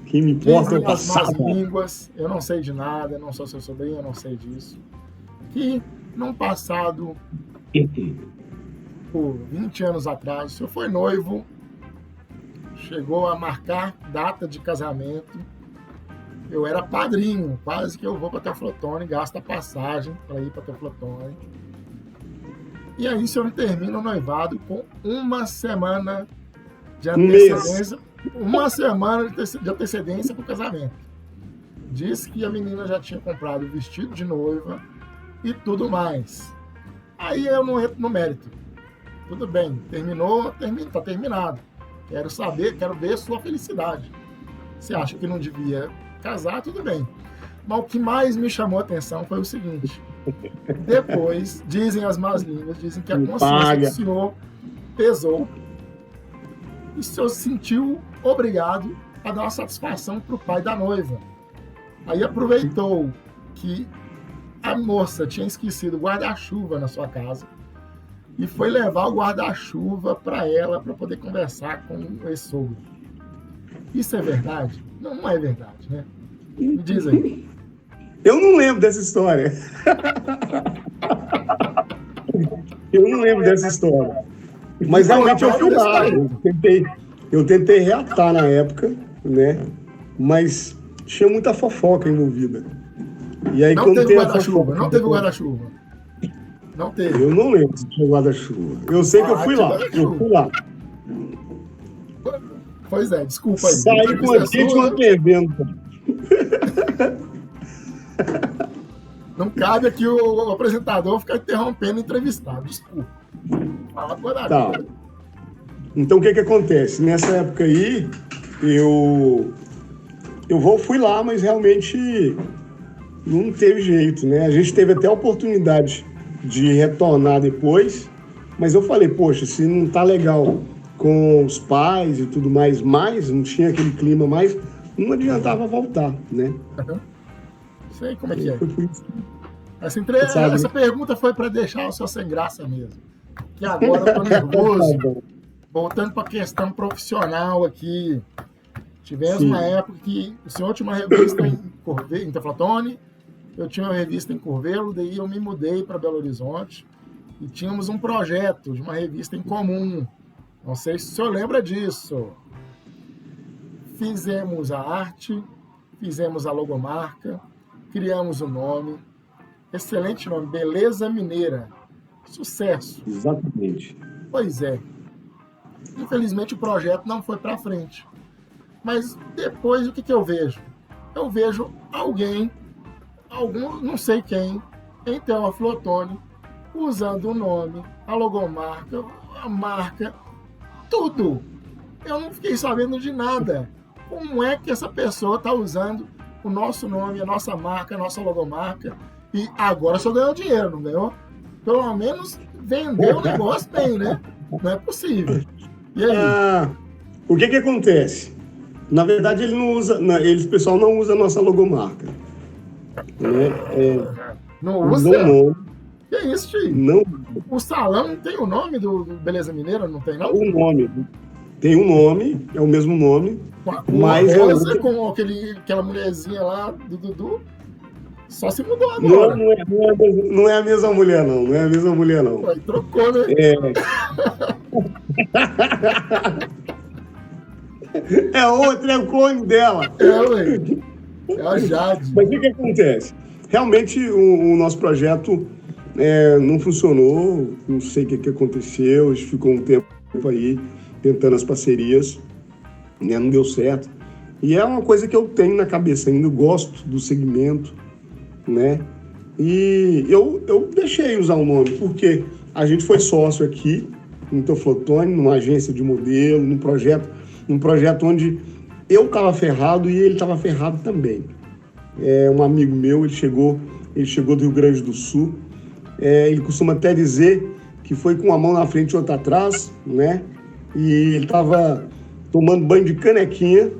Speaker 2: Quem me importa é o passado.
Speaker 1: Línguas, eu não sei de nada, não sou seu sobrinho, eu não sei disso. Que num passado, por 20 anos atrás, o senhor foi noivo, chegou a marcar data de casamento. eu era padrinho, quase que eu vou para Teoflotone, gasto a passagem para ir para Teoflotone. E aí, se eu não termino o noivado com uma semana de antecedência, uma semana de antecedência para o casamento. Disse que a menina já tinha comprado o vestido de noiva e tudo mais. Aí eu não entro no mérito. Tudo bem, tá terminado. Quero ver sua felicidade. Você acha que não devia casar, tudo bem. Mas o que mais me chamou a atenção foi o seguinte. Depois, dizem as más línguas, dizem que a consciência do senhor pesou e o senhor se sentiu obrigado a dar uma satisfação para o pai da noiva. Aí aproveitou que a moça tinha esquecido o guarda-chuva na sua casa e foi levar o guarda-chuva para ela para poder conversar com o ex-sogro. Isso é verdade? Não é verdade, né? Me diz aí.
Speaker 2: Eu não lembro dessa história. Eu não lembro dessa história. Mas realmente eu fui lá. Eu tentei reatar na época, né? Mas tinha muita fofoca envolvida. E aí,
Speaker 1: não teve guarda-chuva, não teve guarda-chuva. Não teve.
Speaker 2: Eu não lembro se tinha guarda-chuva. Eu sei que eu fui lá. Eu fui lá.
Speaker 1: Pois é, desculpa aí.
Speaker 2: Saí com a gente uma pergunta.
Speaker 1: Não cabe aqui o apresentador ficar interrompendo o entrevistado. Desculpa. Fala por aí.
Speaker 2: Tá. Então, o que acontece? Nessa época aí, eu fui lá, mas realmente não teve jeito, né? A gente teve até a oportunidade de retornar depois, mas eu falei, poxa, se não tá legal com os pais e tudo mais, não tinha aquele clima mais, não adiantava voltar, né?
Speaker 1: Sei como é que é. Essa pergunta foi para deixar o senhor sem graça mesmo. Que agora eu tô nervoso. Voltando para a questão profissional aqui. Tivemos uma época que o senhor tinha uma revista em Teoflotone, eu tinha uma revista em Curvelo, daí eu me mudei para Belo Horizonte e tínhamos um projeto de uma revista em comum. Não sei se o senhor lembra disso. Fizemos a arte, fizemos a logomarca, criamos o nome. Excelente nome, Beleza Mineira. Sucesso.
Speaker 2: Exatamente.
Speaker 1: Pois é. Infelizmente o projeto não foi para frente. Mas depois o que eu vejo? Eu vejo alguém, não sei quem, em Teoflotone, usando o nome, a logomarca, a marca, tudo. Eu não fiquei sabendo de nada. Como é que essa pessoa está usando o nosso nome, a nossa marca, a nossa logomarca? E agora só ganhou dinheiro, não ganhou? Pelo menos vendeu o negócio bem, né? Não é possível. E aí?
Speaker 2: O que acontece? Na verdade, ele não usa, o pessoal não usa a nossa logomarca. Né?
Speaker 1: Não usa?
Speaker 2: Não.
Speaker 1: Que é isso, tio?
Speaker 2: Não.
Speaker 1: O salão não tem o nome do Beleza Mineira, não tem, não?
Speaker 2: O nome. Tem um nome, é o mesmo nome.
Speaker 1: Mas com aquela mulherzinha lá do Dudu, só se mudou agora.
Speaker 2: Não é a mesma mulher, não. Não é a mesma mulher, não.
Speaker 1: Aí trocou, né?
Speaker 2: É outra, é o clone dela.
Speaker 1: Ué. É a Jade.
Speaker 2: Mas o que acontece? Realmente o nosso projeto não funcionou, não sei o que aconteceu, a gente ficou um tempo aí tentando as parcerias, né? Não deu certo. E é uma coisa que eu tenho na cabeça ainda, eu gosto do segmento, né? E eu deixei usar o nome, porque a gente foi sócio aqui, em Teoflotone, numa agência de modelo, num projeto onde eu estava ferrado e ele estava ferrado também. Um amigo meu, ele chegou do Rio Grande do Sul, ele costuma até dizer que foi com uma mão na frente e outra atrás, né? E ele estava tomando banho de canequinha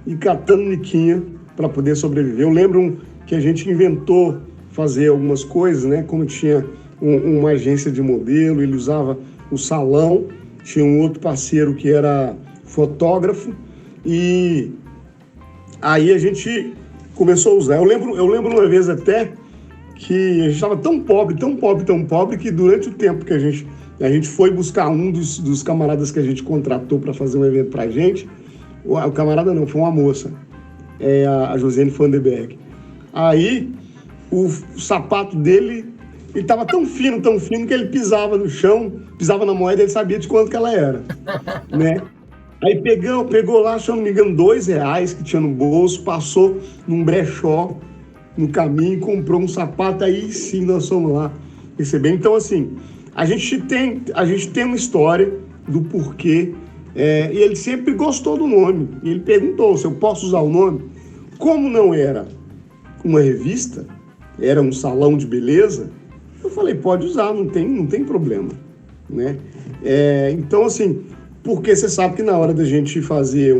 Speaker 2: e catando niquinha para poder sobreviver. Eu lembro que a gente inventou fazer algumas coisas, né? Como tinha uma agência de modelo, ele usava o salão, tinha um outro parceiro que era fotógrafo, e aí a gente começou a usar. Eu lembro uma vez até que a gente estava tão pobre, que durante o tempo que a gente foi buscar um dos camaradas que a gente contratou para fazer um evento para a gente, o camarada não, foi uma moça. a Josiane Vandenberg. Aí o sapato dele, ele estava tão fino que ele pisava no chão, pisava na moeda, ele sabia de quanto que ela era, né? Aí pegou lá, se eu não me engano, R$2 que tinha no bolso, passou num brechó no caminho, comprou um sapato, aí sim nós fomos lá receber. Então, assim, a gente tem uma história do porquê, e ele sempre gostou do nome. E ele perguntou se eu posso usar o nome. Como não era uma revista, era um salão de beleza, eu falei, pode usar, não tem problema, né? Então, assim, porque você sabe que na hora da gente fazer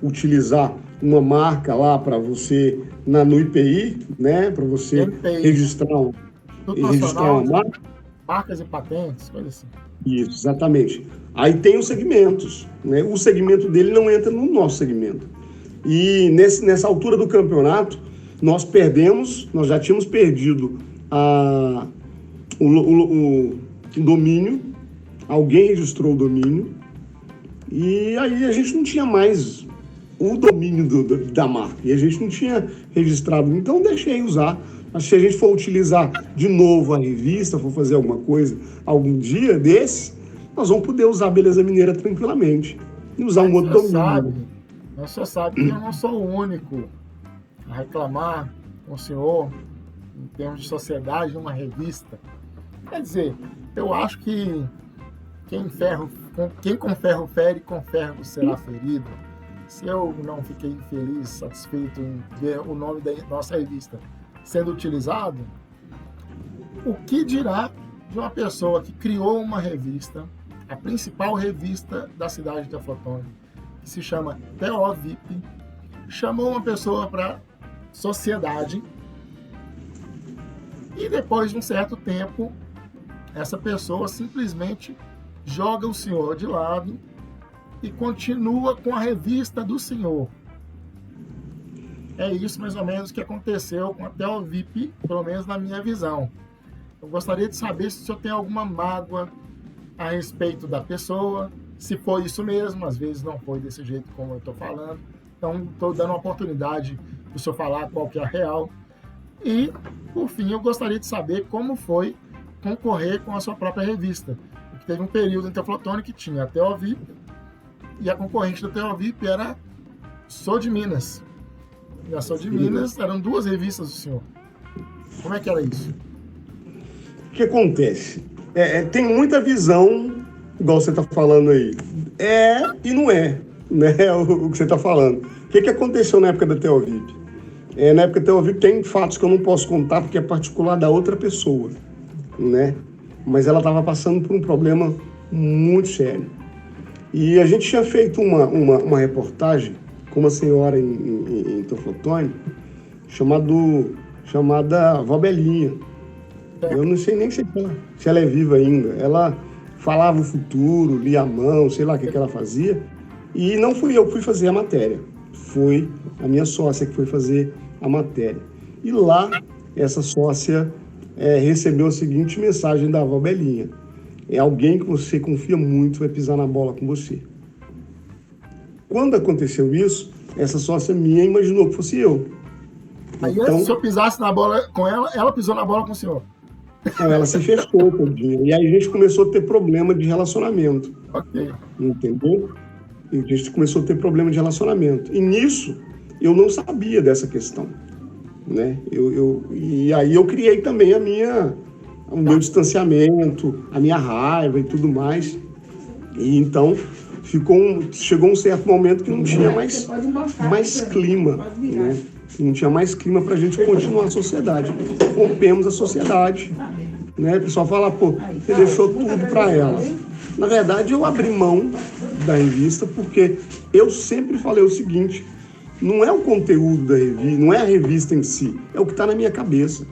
Speaker 2: utilizar uma marca lá para você, no IPI, né, para você registrar uma marca.
Speaker 1: Marcas e patentes, coisa assim.
Speaker 2: Isso, exatamente. Aí tem os segmentos, né? O segmento dele não entra no nosso segmento. E nessa altura do campeonato, nós já tínhamos perdido o domínio, alguém registrou o domínio, e aí a gente não tinha mais o domínio da marca, e a gente não tinha registrado, então deixei usar. Mas se a gente for utilizar de novo a revista, for fazer alguma coisa, algum dia desse, nós vamos poder usar a Beleza Mineira tranquilamente, e usar um outro domínio.
Speaker 1: Mas você sabe que eu não sou o único a reclamar com o senhor em termos de sociedade numa revista. Quer dizer, eu acho que quem com ferro fere, com ferro será ferido. Se eu não fiquei feliz, satisfeito em ver o nome da nossa revista sendo utilizado, o que dirá de uma pessoa que criou uma revista, a principal revista da cidade de Teoflotone, que se chama TOVIP, chamou uma pessoa para sociedade e depois de um certo tempo essa pessoa simplesmente joga o senhor de lado e continua com a revista do senhor. É isso mais ou menos que aconteceu com a TOVIP, pelo menos na minha visão. Eu gostaria de saber se o senhor tem alguma mágoa a respeito da pessoa, se foi isso mesmo, às vezes não foi desse jeito como eu estou falando. Então, estou dando uma oportunidade para o senhor falar qual que é a real. E, por fim, eu gostaria de saber como foi concorrer com a sua própria revista. Porque teve um período em Teoflotone que tinha a TOVIP e a concorrente da TOVIP era Sou de Minas. E a Sou de Minas eram duas revistas do senhor. Como é que era isso?
Speaker 2: O que acontece? Tem muita visão, igual você está falando aí. E não é, né? O que você está falando. O que aconteceu na época da TOVIP? Na época da TOVIP tem fatos que eu não posso contar porque é particular da outra pessoa, né? Mas ela estava passando por um problema muito sério. E a gente tinha feito uma reportagem com uma senhora em Teoflotone chamada Vó Belinha. Eu não sei nem se ela é viva ainda. Ela falava o futuro, lia a mão, sei lá o que ela fazia. E não fui eu que fui fazer a matéria. Foi a minha sócia que foi fazer a matéria. E lá, essa sócia recebeu a seguinte mensagem da Vó Belinha. É alguém que você confia muito, vai pisar na bola com você. Quando aconteceu isso, essa sócia minha imaginou que fosse eu.
Speaker 1: Aí então, se o senhor pisasse na bola com ela, ela pisou na bola com o senhor.
Speaker 2: Ela se fechou, todinha. E aí a gente começou a ter problema de relacionamento.
Speaker 1: Ok.
Speaker 2: Entendeu? E a gente começou a ter problema de relacionamento. E nisso, eu não sabia dessa questão, né? E aí eu criei também o meu distanciamento, a minha raiva e tudo mais. E então chegou um certo momento que não tinha mais clima, né? Não tinha mais clima para a gente continuar a sociedade. Rompemos a sociedade, né? O pessoal fala, pô, você deixou tudo para ela. Na verdade, eu abri mão da revista porque eu sempre falei o seguinte: não é o conteúdo da revista, não é a revista em si, é o que está na minha cabeça.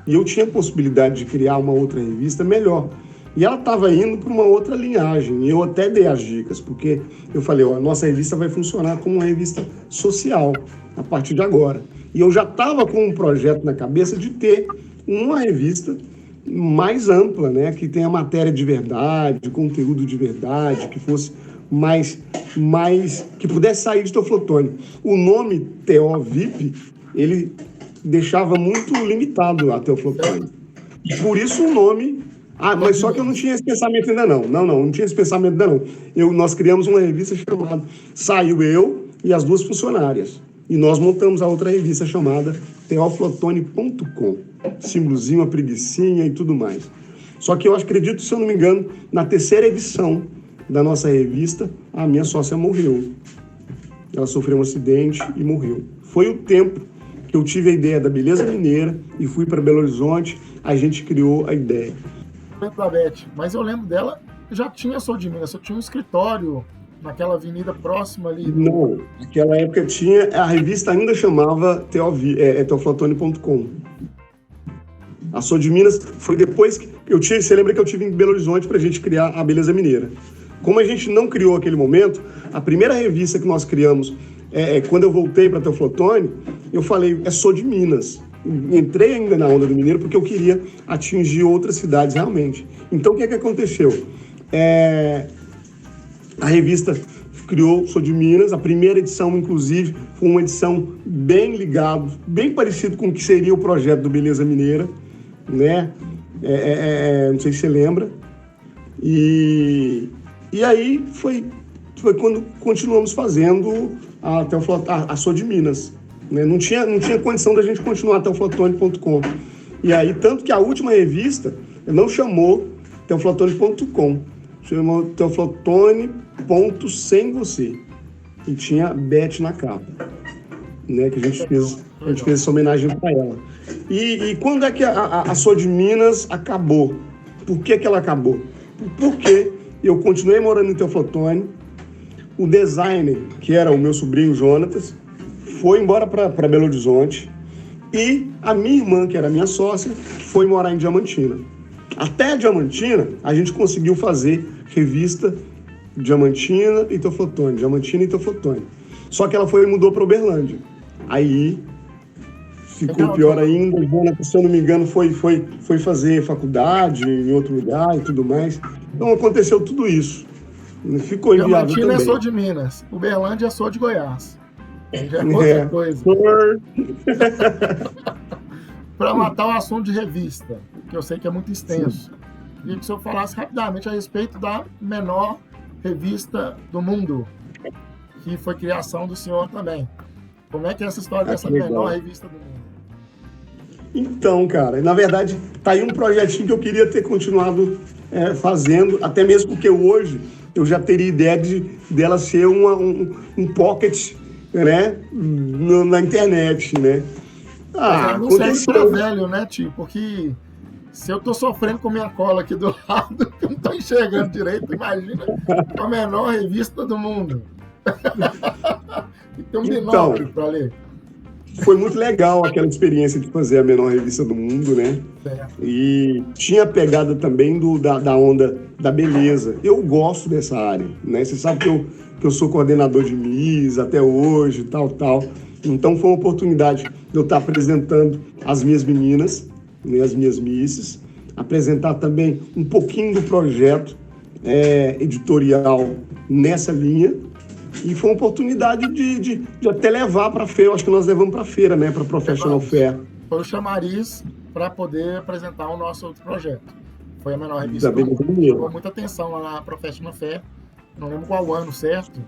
Speaker 2: E eu tinha a possibilidade de criar uma outra revista melhor. E ela estava indo para uma outra linhagem. E eu até dei as dicas, porque eu falei, a nossa revista vai funcionar como uma revista social a partir de agora. E eu já estava com um projeto na cabeça de ter uma revista mais ampla, né? Que tenha matéria de verdade, conteúdo de verdade, que fosse que pudesse sair de Teoflotone. O nome TO-VIP, ele deixava muito limitado a Teoflotone. E por isso o nome... mas só que eu não tinha esse pensamento ainda não. Não tinha esse pensamento ainda não. Nós criamos uma revista chamada... Saiu eu e as 2 funcionárias. E nós montamos a outra revista chamada teoflotone.com. Símbolozinho, a preguicinha e tudo mais. Só que eu acredito, se eu não me engano, na 3ª edição da nossa revista, a minha sócia morreu. Ela sofreu um acidente e morreu. Foi o tempo que eu tive a ideia da Beleza Mineira e fui para Belo Horizonte, a gente criou a ideia.
Speaker 1: Mas eu lembro dela, já tinha Sou de Minas, eu tinha um escritório naquela avenida próxima ali.
Speaker 2: Não, naquela época tinha, a revista ainda chamava teoflotone.com. A Sou de Minas foi depois que você lembra que eu tive em Belo Horizonte para a gente criar a Beleza Mineira. Como a gente não criou aquele momento, a primeira revista que nós criamos, quando eu voltei para Teoflotone, eu falei, Sou de Minas. Entrei ainda na onda do Mineiro porque eu queria atingir outras cidades realmente. Então, o que aconteceu? A revista criou Sou de Minas, a primeira edição, inclusive, foi uma edição bem ligada, bem parecido com o que seria o projeto do Beleza Mineira, né? Não sei se você lembra. E aí foi quando continuamos fazendo a Sou de Minas. Né? Não tinha condição da gente continuar até o teoflotone.com. E aí, tanto que a última revista não chamou teoflotone.com, chamou teoflotone.sem você. E tinha Beth na capa, né? Que a gente fez essa homenagem para ela. E quando é que a Sou de Minas acabou? Por que ela acabou? Porque eu continuei morando em Teoflotone, o designer, que era o meu sobrinho Jonatas, foi embora para Belo Horizonte e a minha irmã, que era minha sócia, foi morar em Diamantina. Até Diamantina, a gente conseguiu fazer revista Diamantina e Teoflotone, Diamantina e Teoflotone. Só que ela mudou para Uberlândia. Aí ficou pior ainda. O Jonatas, se eu não me engano, foi fazer faculdade em outro lugar e tudo mais. Então aconteceu tudo isso. Ficou inviável também.
Speaker 1: Diamantina é Sou de Minas, Uberlândia é Sou de Goiás. Já é outra coisa. Para matar o assunto de revista, que eu sei que é muito extenso, queria que o senhor falasse rapidamente a respeito da menor revista do mundo, que foi criação do senhor também. Como é que é essa história dessa menor revista do mundo?
Speaker 2: Então, cara, na verdade, tá aí um projetinho que eu queria ter continuado fazendo, até mesmo porque hoje eu já teria ideia dela ser um pocket, né, na internet, né?
Speaker 1: Não serve pra velho, né, tio? Porque se eu tô sofrendo com minha cola aqui do lado, que eu não tô enxergando direito, imagina a menor revista do mundo. Tem um binóculo pra ler.
Speaker 2: Foi muito legal aquela experiência de fazer a menor revista do mundo, né? E tinha pegada também da onda da beleza. Eu gosto dessa área, né? Você sabe que eu sou coordenador de Miss até hoje, tal. Então foi uma oportunidade de eu estar apresentando as minhas meninas, né, as minhas misses, apresentar também um pouquinho do projeto editorial nessa linha. E foi uma oportunidade de até levar para a feira. Eu acho que nós levamos para a feira, né? Para a Professional Fair.
Speaker 1: Foi o chamariz para poder apresentar o nosso outro projeto. Foi a menor revista. Chamou muita atenção lá na Professional Fair. Não lembro qual ano certo.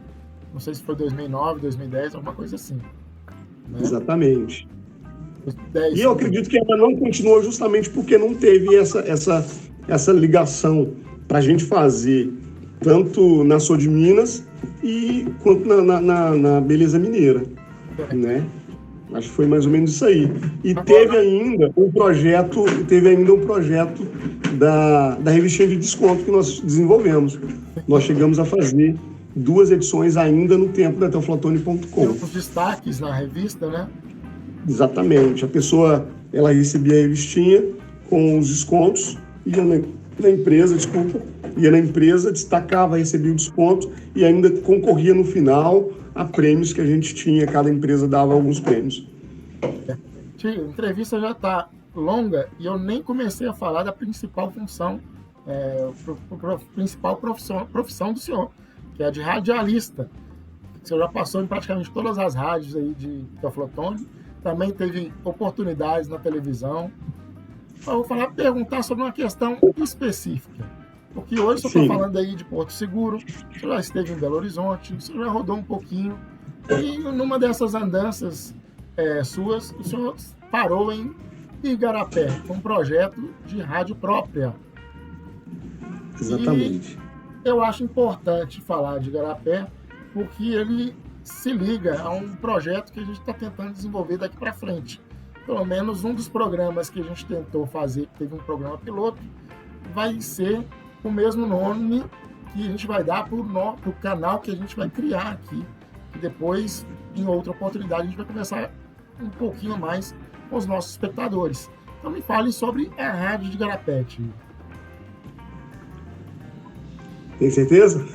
Speaker 1: Não sei se foi 2009, 2010, alguma coisa assim. Né?
Speaker 2: Exatamente. E eu acredito que ela não continuou justamente porque não teve essa ligação para a gente fazer tanto na Sou de Minas quanto na Beleza Mineira, né? Acho que foi mais ou menos isso aí. E teve ainda um projeto da revistinha de desconto que nós desenvolvemos. Nós chegamos a fazer 2 edições ainda no tempo da teoflotone.com.
Speaker 1: Os destaques na revista, né?
Speaker 2: Exatamente. A pessoa, ela recebia a revistinha com os descontos, ia na empresa, destacava, recebia o desconto e ainda concorria no final a prêmios que a gente tinha, cada empresa dava alguns prêmios.
Speaker 1: Tio, a entrevista já está longa e eu nem comecei a falar da principal função, principal profissão do senhor, que é de radialista. Você já passou em praticamente todas as rádios aí de Teoflotone, também teve oportunidades na televisão. Eu vou perguntar sobre uma questão específica. Porque hoje eu estou falando aí de Porto Seguro, você já esteve em Belo Horizonte, você já rodou um pouquinho, e numa dessas andanças suas, o senhor parou em Igarapé, com um projeto de rádio própria.
Speaker 2: Exatamente.
Speaker 1: E eu acho importante falar de Igarapé, porque ele se liga a um projeto que a gente está tentando desenvolver daqui para frente. Pelo menos um dos programas que a gente tentou fazer, que teve um programa piloto, vai ser o mesmo nome que a gente vai dar para o canal que a gente vai criar aqui. E depois, em outra oportunidade, a gente vai conversar um pouquinho mais com os nossos espectadores. Então me fale sobre a Rádio de Igarapé, tio.
Speaker 2: Tem certeza?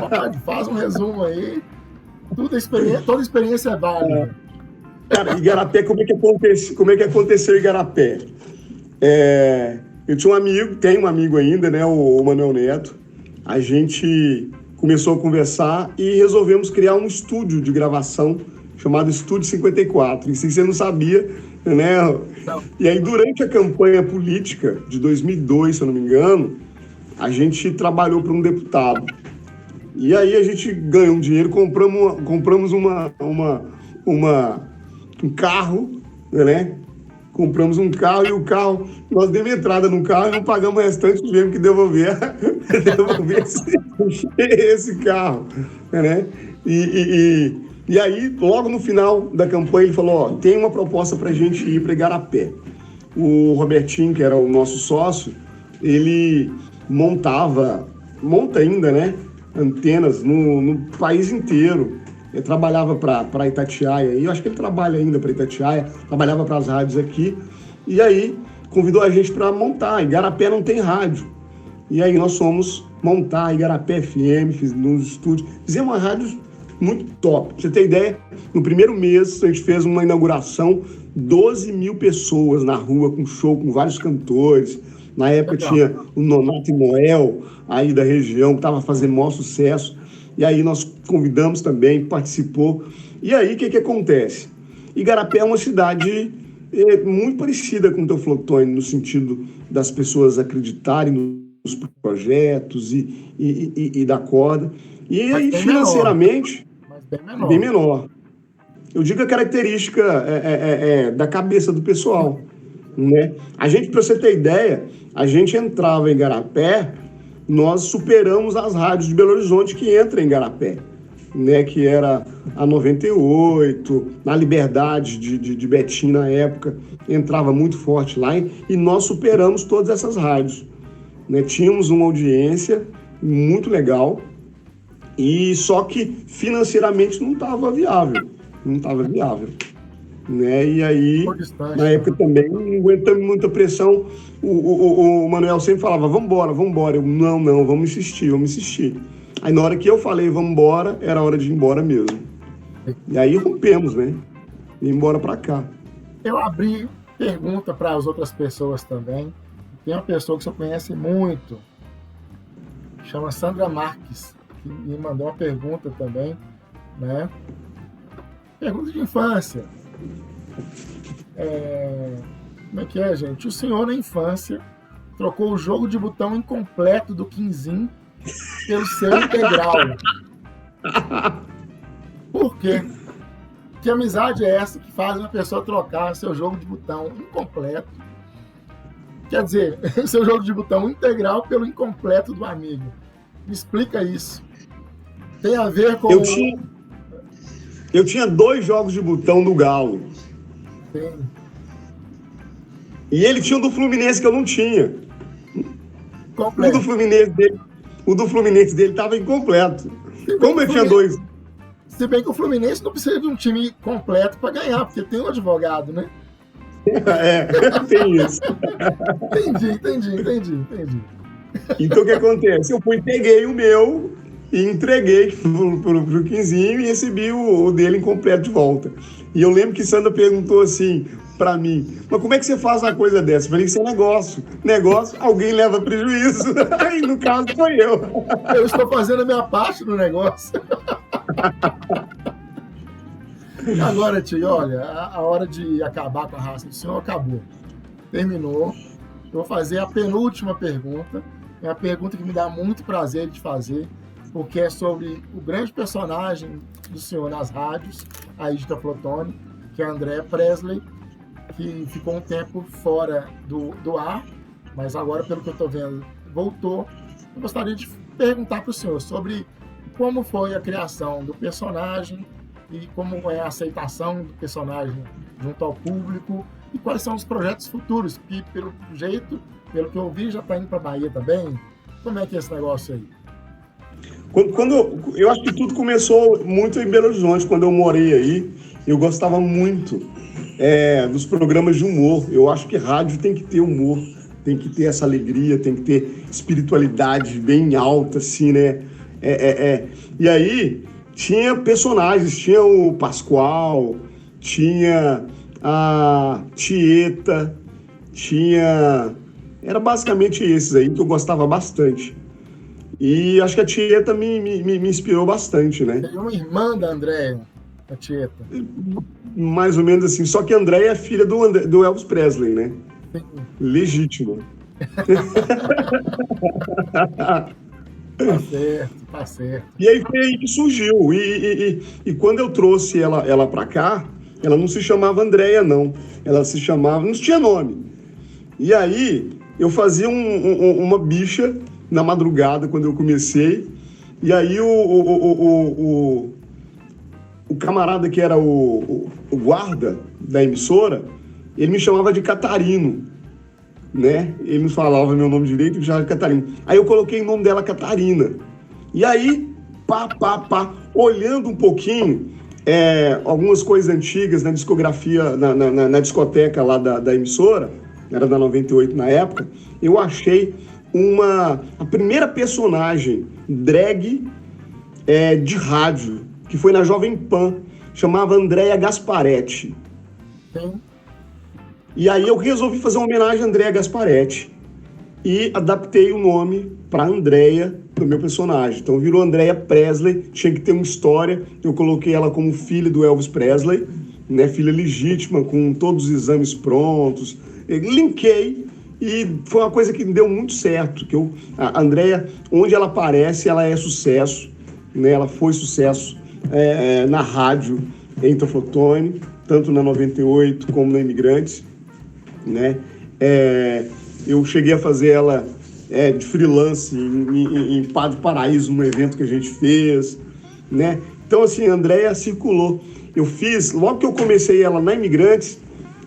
Speaker 1: Pode, faz um resumo aí. Toda experiência é válida.
Speaker 2: Cara, Igarapé, como é que aconteceu Igarapé? Eu tinha tenho um amigo ainda, né, o Manuel Neto. A gente começou a conversar e resolvemos criar um estúdio de gravação chamado Estúdio 54. Isso você não sabia, né?
Speaker 1: Não.
Speaker 2: E aí, durante a campanha política de 2002, se eu não me engano, a gente trabalhou para um deputado. E aí a gente ganhou um dinheiro, compramos um carro, né? Compramos um carro e o carro, nós demos entrada no carro e não pagamos o restante, tivemos que devolver esse carro, né? E aí, logo no final da campanha, ele falou, tem uma proposta para a gente ir para Igarapé. O Robertinho, que era o nosso sócio, ele monta ainda, né? Antenas no país inteiro. Ele trabalhava para Itatiaia, e eu acho que ele trabalha ainda para Itatiaia, trabalhava para as rádios aqui, e aí convidou a gente para montar. Igarapé não tem rádio. E aí nós fomos montar Igarapé FM, nos estúdios, fizemos uma rádio muito top. Pra você ter ideia, no primeiro mês a gente fez uma inauguração, 12 mil pessoas na rua, com show, com vários cantores. Na época tinha o Nonato e Noel, aí da região, que estava fazendo maior sucesso. E aí nós convidamos também, participou. E aí o que acontece? Igarapé é uma cidade muito parecida com Teoflotone, no sentido das pessoas acreditarem nos projetos e da corda. E aí, financeiramente, bem menor. Eu digo a característica da cabeça do pessoal, né? A gente, para você ter ideia, a gente entrava em Igarapé, nós superamos as rádios de Belo Horizonte que entram em Igarapé, né? Que era a 98, na Liberdade de Betim na época, entrava muito forte lá, e nós superamos todas essas rádios, né? Tínhamos uma audiência muito legal, e só que financeiramente não estava viável, né? E aí, na época também, não aguentamos muita pressão. O Manuel sempre falava, vamos embora. Eu, não, vamos insistir. Aí na hora que eu falei, vamos embora, era hora de ir embora mesmo. E aí rompemos, né? E embora para cá.
Speaker 1: Eu abri pergunta para as outras pessoas também. Tem uma pessoa que você conhece muito, chama Sandra Marques, que me mandou uma pergunta também, né? Pergunta de infância. Como é que é, gente? O senhor, na infância, trocou o jogo de botão incompleto do Quinzinho pelo seu integral. Por quê? Que amizade é essa que faz uma pessoa trocar seu jogo de botão incompleto? Quer dizer, seu jogo de botão integral pelo incompleto do amigo. Me explica isso. Tem a ver com...
Speaker 2: Eu tinha 2 jogos de botão do Galo.
Speaker 1: Sim.
Speaker 2: E ele tinha o do Fluminense que eu não tinha.
Speaker 1: Completo.
Speaker 2: O do Fluminense dele estava incompleto. Como eu tinha 2?
Speaker 1: Se bem que o Fluminense não precisa de um time completo para ganhar, porque tem um advogado, né?
Speaker 2: Tem isso.
Speaker 1: Entendi.
Speaker 2: Então o que acontece? Eu peguei o meu e entreguei pro Quinzinho e recebi o dele incompleto de volta. E eu lembro que Sandra perguntou assim, para mim. Mas como é que você faz uma coisa dessa? Eu falei, isso é negócio. Negócio, alguém leva prejuízo. Aí, no caso, foi eu.
Speaker 1: Eu estou fazendo a minha parte no negócio. Agora, tio, olha, a hora de acabar com a raça do senhor acabou. Terminou. Eu vou fazer a penúltima pergunta. É uma pergunta que me dá muito prazer de fazer, porque é sobre o grande personagem do senhor nas rádios, a Edita Flotone, que é André Presley, que ficou um tempo fora do ar, mas agora, pelo que eu estou vendo, voltou. Eu gostaria de perguntar para o senhor sobre como foi a criação do personagem e como é a aceitação do personagem junto ao público e quais são os projetos futuros, que pelo jeito, pelo que eu vi, já está indo para a Bahia também. Como é que é esse negócio aí?
Speaker 2: Eu acho que tudo começou muito em Belo Horizonte, quando eu morei aí. Eu gostava muito dos programas de humor. Eu acho que rádio tem que ter humor, tem que ter essa alegria, tem que ter espiritualidade bem alta, assim, né? E aí tinha personagens, tinha o Pascoal, tinha a Tieta, era basicamente esses aí que eu gostava bastante. E acho que a Tieta me inspirou bastante, né?
Speaker 1: Tem uma irmã da Andréia, a Tieta.
Speaker 2: Mais ou menos assim. Só que a Andréia é filha do Elvis Presley, né?
Speaker 1: Sim.
Speaker 2: Legítimo.
Speaker 1: Tá certo.
Speaker 2: E aí foi aí que surgiu. E quando eu trouxe ela pra cá, ela não se chamava Andréia, não. Ela se chamava... Não tinha nome. E aí eu fazia uma bicha na madrugada, quando eu comecei. E aí o camarada que era o guarda da emissora, ele me chamava de Catarino, né? Ele não falava meu nome direito, ele me chamava de Catarino. Aí eu coloquei o nome dela Catarina. E aí, olhando um pouquinho algumas coisas antigas na discografia, na discoteca lá da emissora, era da 98 na época, eu achei a primeira personagem drag de rádio, que foi na Jovem Pan, chamava Andréia Gasparetti.
Speaker 1: Sim.
Speaker 2: E aí eu resolvi fazer uma homenagem a Andréia Gasparetti e adaptei o nome para Andréia do meu personagem. Então virou Andréia Presley, tinha que ter uma história, eu coloquei ela como filha do Elvis Presley, né, filha legítima, com todos os exames prontos, linkei. E foi uma coisa que deu muito certo, que a Andréia, onde ela aparece, ela é sucesso, né? Ela foi sucesso na rádio em Toflotone, tanto na 98 como na Imigrantes, né? Eu cheguei a fazer ela de freelance em Padre Paraíso, num evento que a gente fez, né? Então, assim, a Andréia circulou. Eu fiz, logo que eu comecei ela na Imigrantes,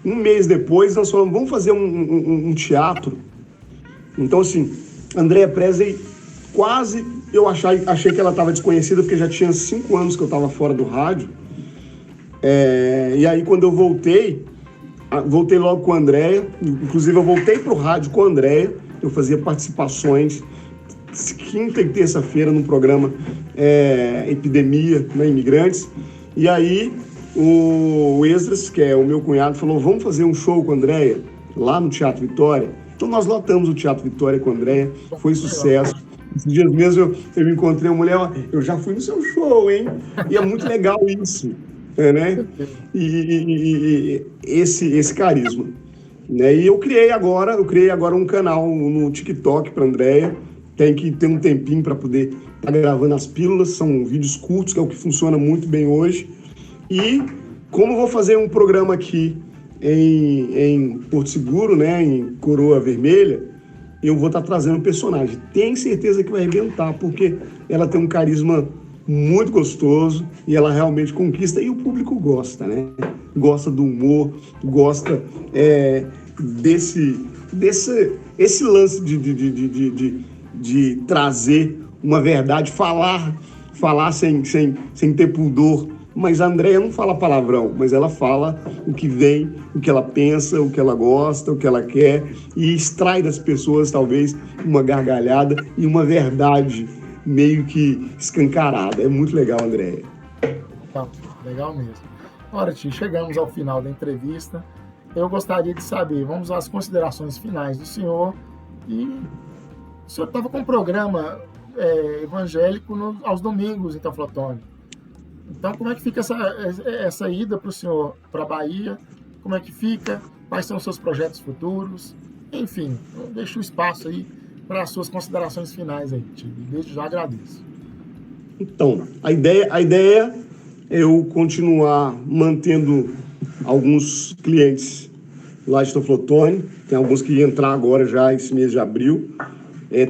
Speaker 2: um mês depois, nós falamos, vamos fazer um teatro. Então, assim, Andréia Presley, quase, eu achei que ela estava desconhecida, porque já tinha 5 anos que eu estava fora do rádio. E aí, quando eu voltei logo com a Andréia, inclusive eu voltei para o rádio com a Andréia, eu fazia participações quinta e terça-feira no programa Epidemia, na Imigrantes, e aí o Esdras, que é o meu cunhado, falou, vamos fazer um show com a Andréia lá no Teatro Vitória. Então nós lotamos o Teatro Vitória com a Andréia, foi sucesso. Esses dias mesmo eu encontrei uma mulher, eu já fui no seu show, hein? E é muito legal isso, né? E esse carisma, né? E eu criei agora um canal no TikTok para a Andréia. Tem que ter um tempinho para poder estar gravando as pílulas, são vídeos curtos, que é o que funciona muito bem hoje. E como eu vou fazer um programa aqui em Porto Seguro, né, em Coroa Vermelha, eu vou estar trazendo um personagem. Tenho certeza que vai arrebentar, porque ela tem um carisma muito gostoso e ela realmente conquista, e o público gosta, né? Gosta do humor, gosta desse lance de trazer uma verdade, falar sem ter pudor. Mas a Andréia não fala palavrão, mas ela fala o que vem, o que ela pensa, o que ela gosta, o que ela quer, e extrai das pessoas, talvez, uma gargalhada e uma verdade meio que escancarada. É muito legal, Andréia.
Speaker 1: Tá, legal mesmo. Ora, Tio, chegamos ao final da entrevista. eu gostaria de saber, vamos às considerações finais do senhor. E o senhor estava com um programa evangélico aos domingos em Teoflotone. Então, como é que fica essa ida para o senhor para a Bahia? Como é que fica? Quais são os seus projetos futuros? Enfim, eu deixo o espaço aí para as suas considerações finais aí, Tio. Desde já agradeço.
Speaker 2: Então, a ideia é eu continuar mantendo alguns clientes lá de Teoflotone. Tem alguns que iam entrar agora já esse mês de abril.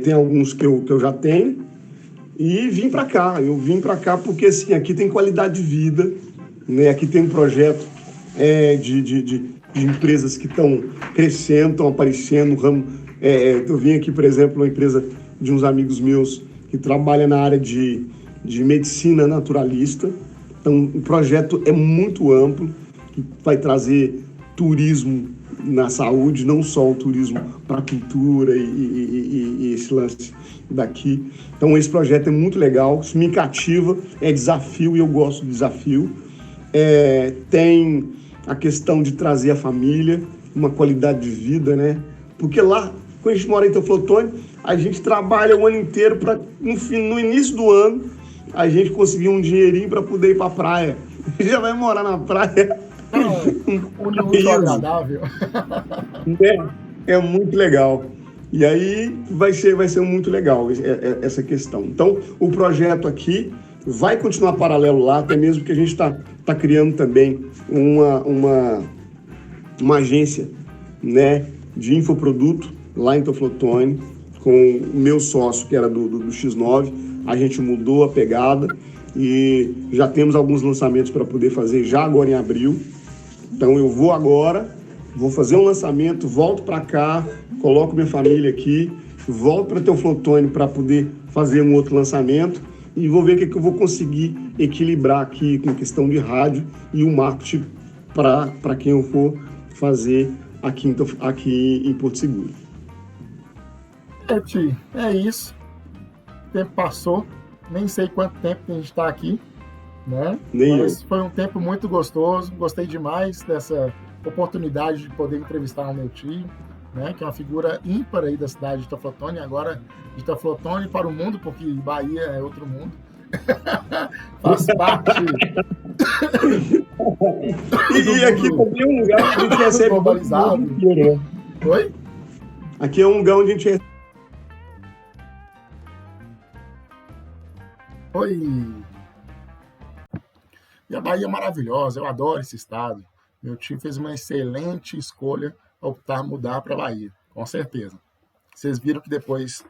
Speaker 2: Tem alguns que eu já tenho. E vim para cá. Eu vim para cá porque assim, aqui tem qualidade de vida, né? Aqui tem um projeto de empresas que estão crescendo, estão aparecendo. Eu vim aqui, por exemplo, uma empresa de uns amigos meus que trabalha na área de medicina naturalista. Então, o projeto é muito amplo, que vai trazer turismo na saúde, não só o turismo para a cultura e esse lance daqui. Então, esse projeto é muito legal, isso me cativa, é desafio e eu gosto do desafio. Tem a questão de trazer a família, uma qualidade de vida, né? Porque lá, quando a gente mora em Teoflotone, a gente trabalha o ano inteiro para, no início do ano, a gente conseguir um dinheirinho para poder ir para a praia. Já vai morar na praia.
Speaker 1: Muito agradável.
Speaker 2: É muito legal. E aí vai ser muito legal essa questão. Então, o projeto aqui vai continuar paralelo lá, até mesmo que a gente está criando também uma agência, né, de infoproduto lá em Teoflotone, com o meu sócio, que era do X9. A gente mudou a pegada e já temos alguns lançamentos para poder fazer já agora em abril. Então eu vou agora, vou fazer um lançamento, volto para cá, coloco minha família aqui, volto para Teoflotone para poder fazer um outro lançamento e vou ver o que eu vou conseguir equilibrar aqui com questão de rádio e o marketing para quem eu for fazer aqui em Porto Seguro.
Speaker 1: Tio, é isso. O tempo passou, nem sei quanto tempo que a gente está aqui, né? Mas foi um tempo muito gostoso, gostei demais dessa oportunidade de poder entrevistar o meu tio, né? Que é uma figura ímpar aí da cidade de Teoflotone, agora de Teoflotone para o mundo, porque Bahia é outro mundo. Faz parte.
Speaker 2: E aqui também é um lugar onde a gente recebe
Speaker 1: globalizado. Oi?
Speaker 2: Aqui é um lugar onde a gente recebe.
Speaker 1: Oi. E a Bahia é maravilhosa, eu adoro esse estado. Meu tio fez uma excelente escolha ao optar mudar para a Bahia, com certeza. Vocês viram que depois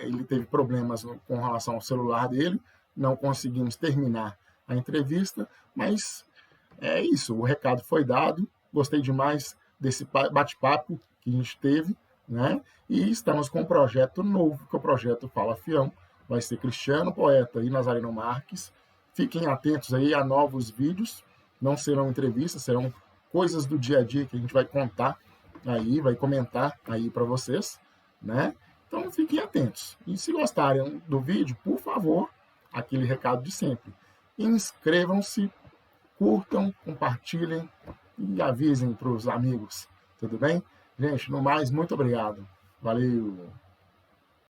Speaker 1: ele teve problemas com relação ao celular dele, não conseguimos terminar a entrevista, mas é isso, o recado foi dado, gostei demais desse bate-papo que a gente teve, né? E estamos com um projeto novo, que é o projeto Fala Fião, vai ser Cristiano Poeta e Nazareno Marques. Fiquem atentos aí a novos vídeos, não serão entrevistas, serão coisas do dia a dia que a gente vai contar aí, vai comentar aí para vocês, né? Então fiquem atentos. E se gostarem do vídeo, por favor, aquele recado de sempre. Inscrevam-se, curtam, compartilhem e avisem para os amigos. Tudo bem? Gente, no mais, muito obrigado. Valeu!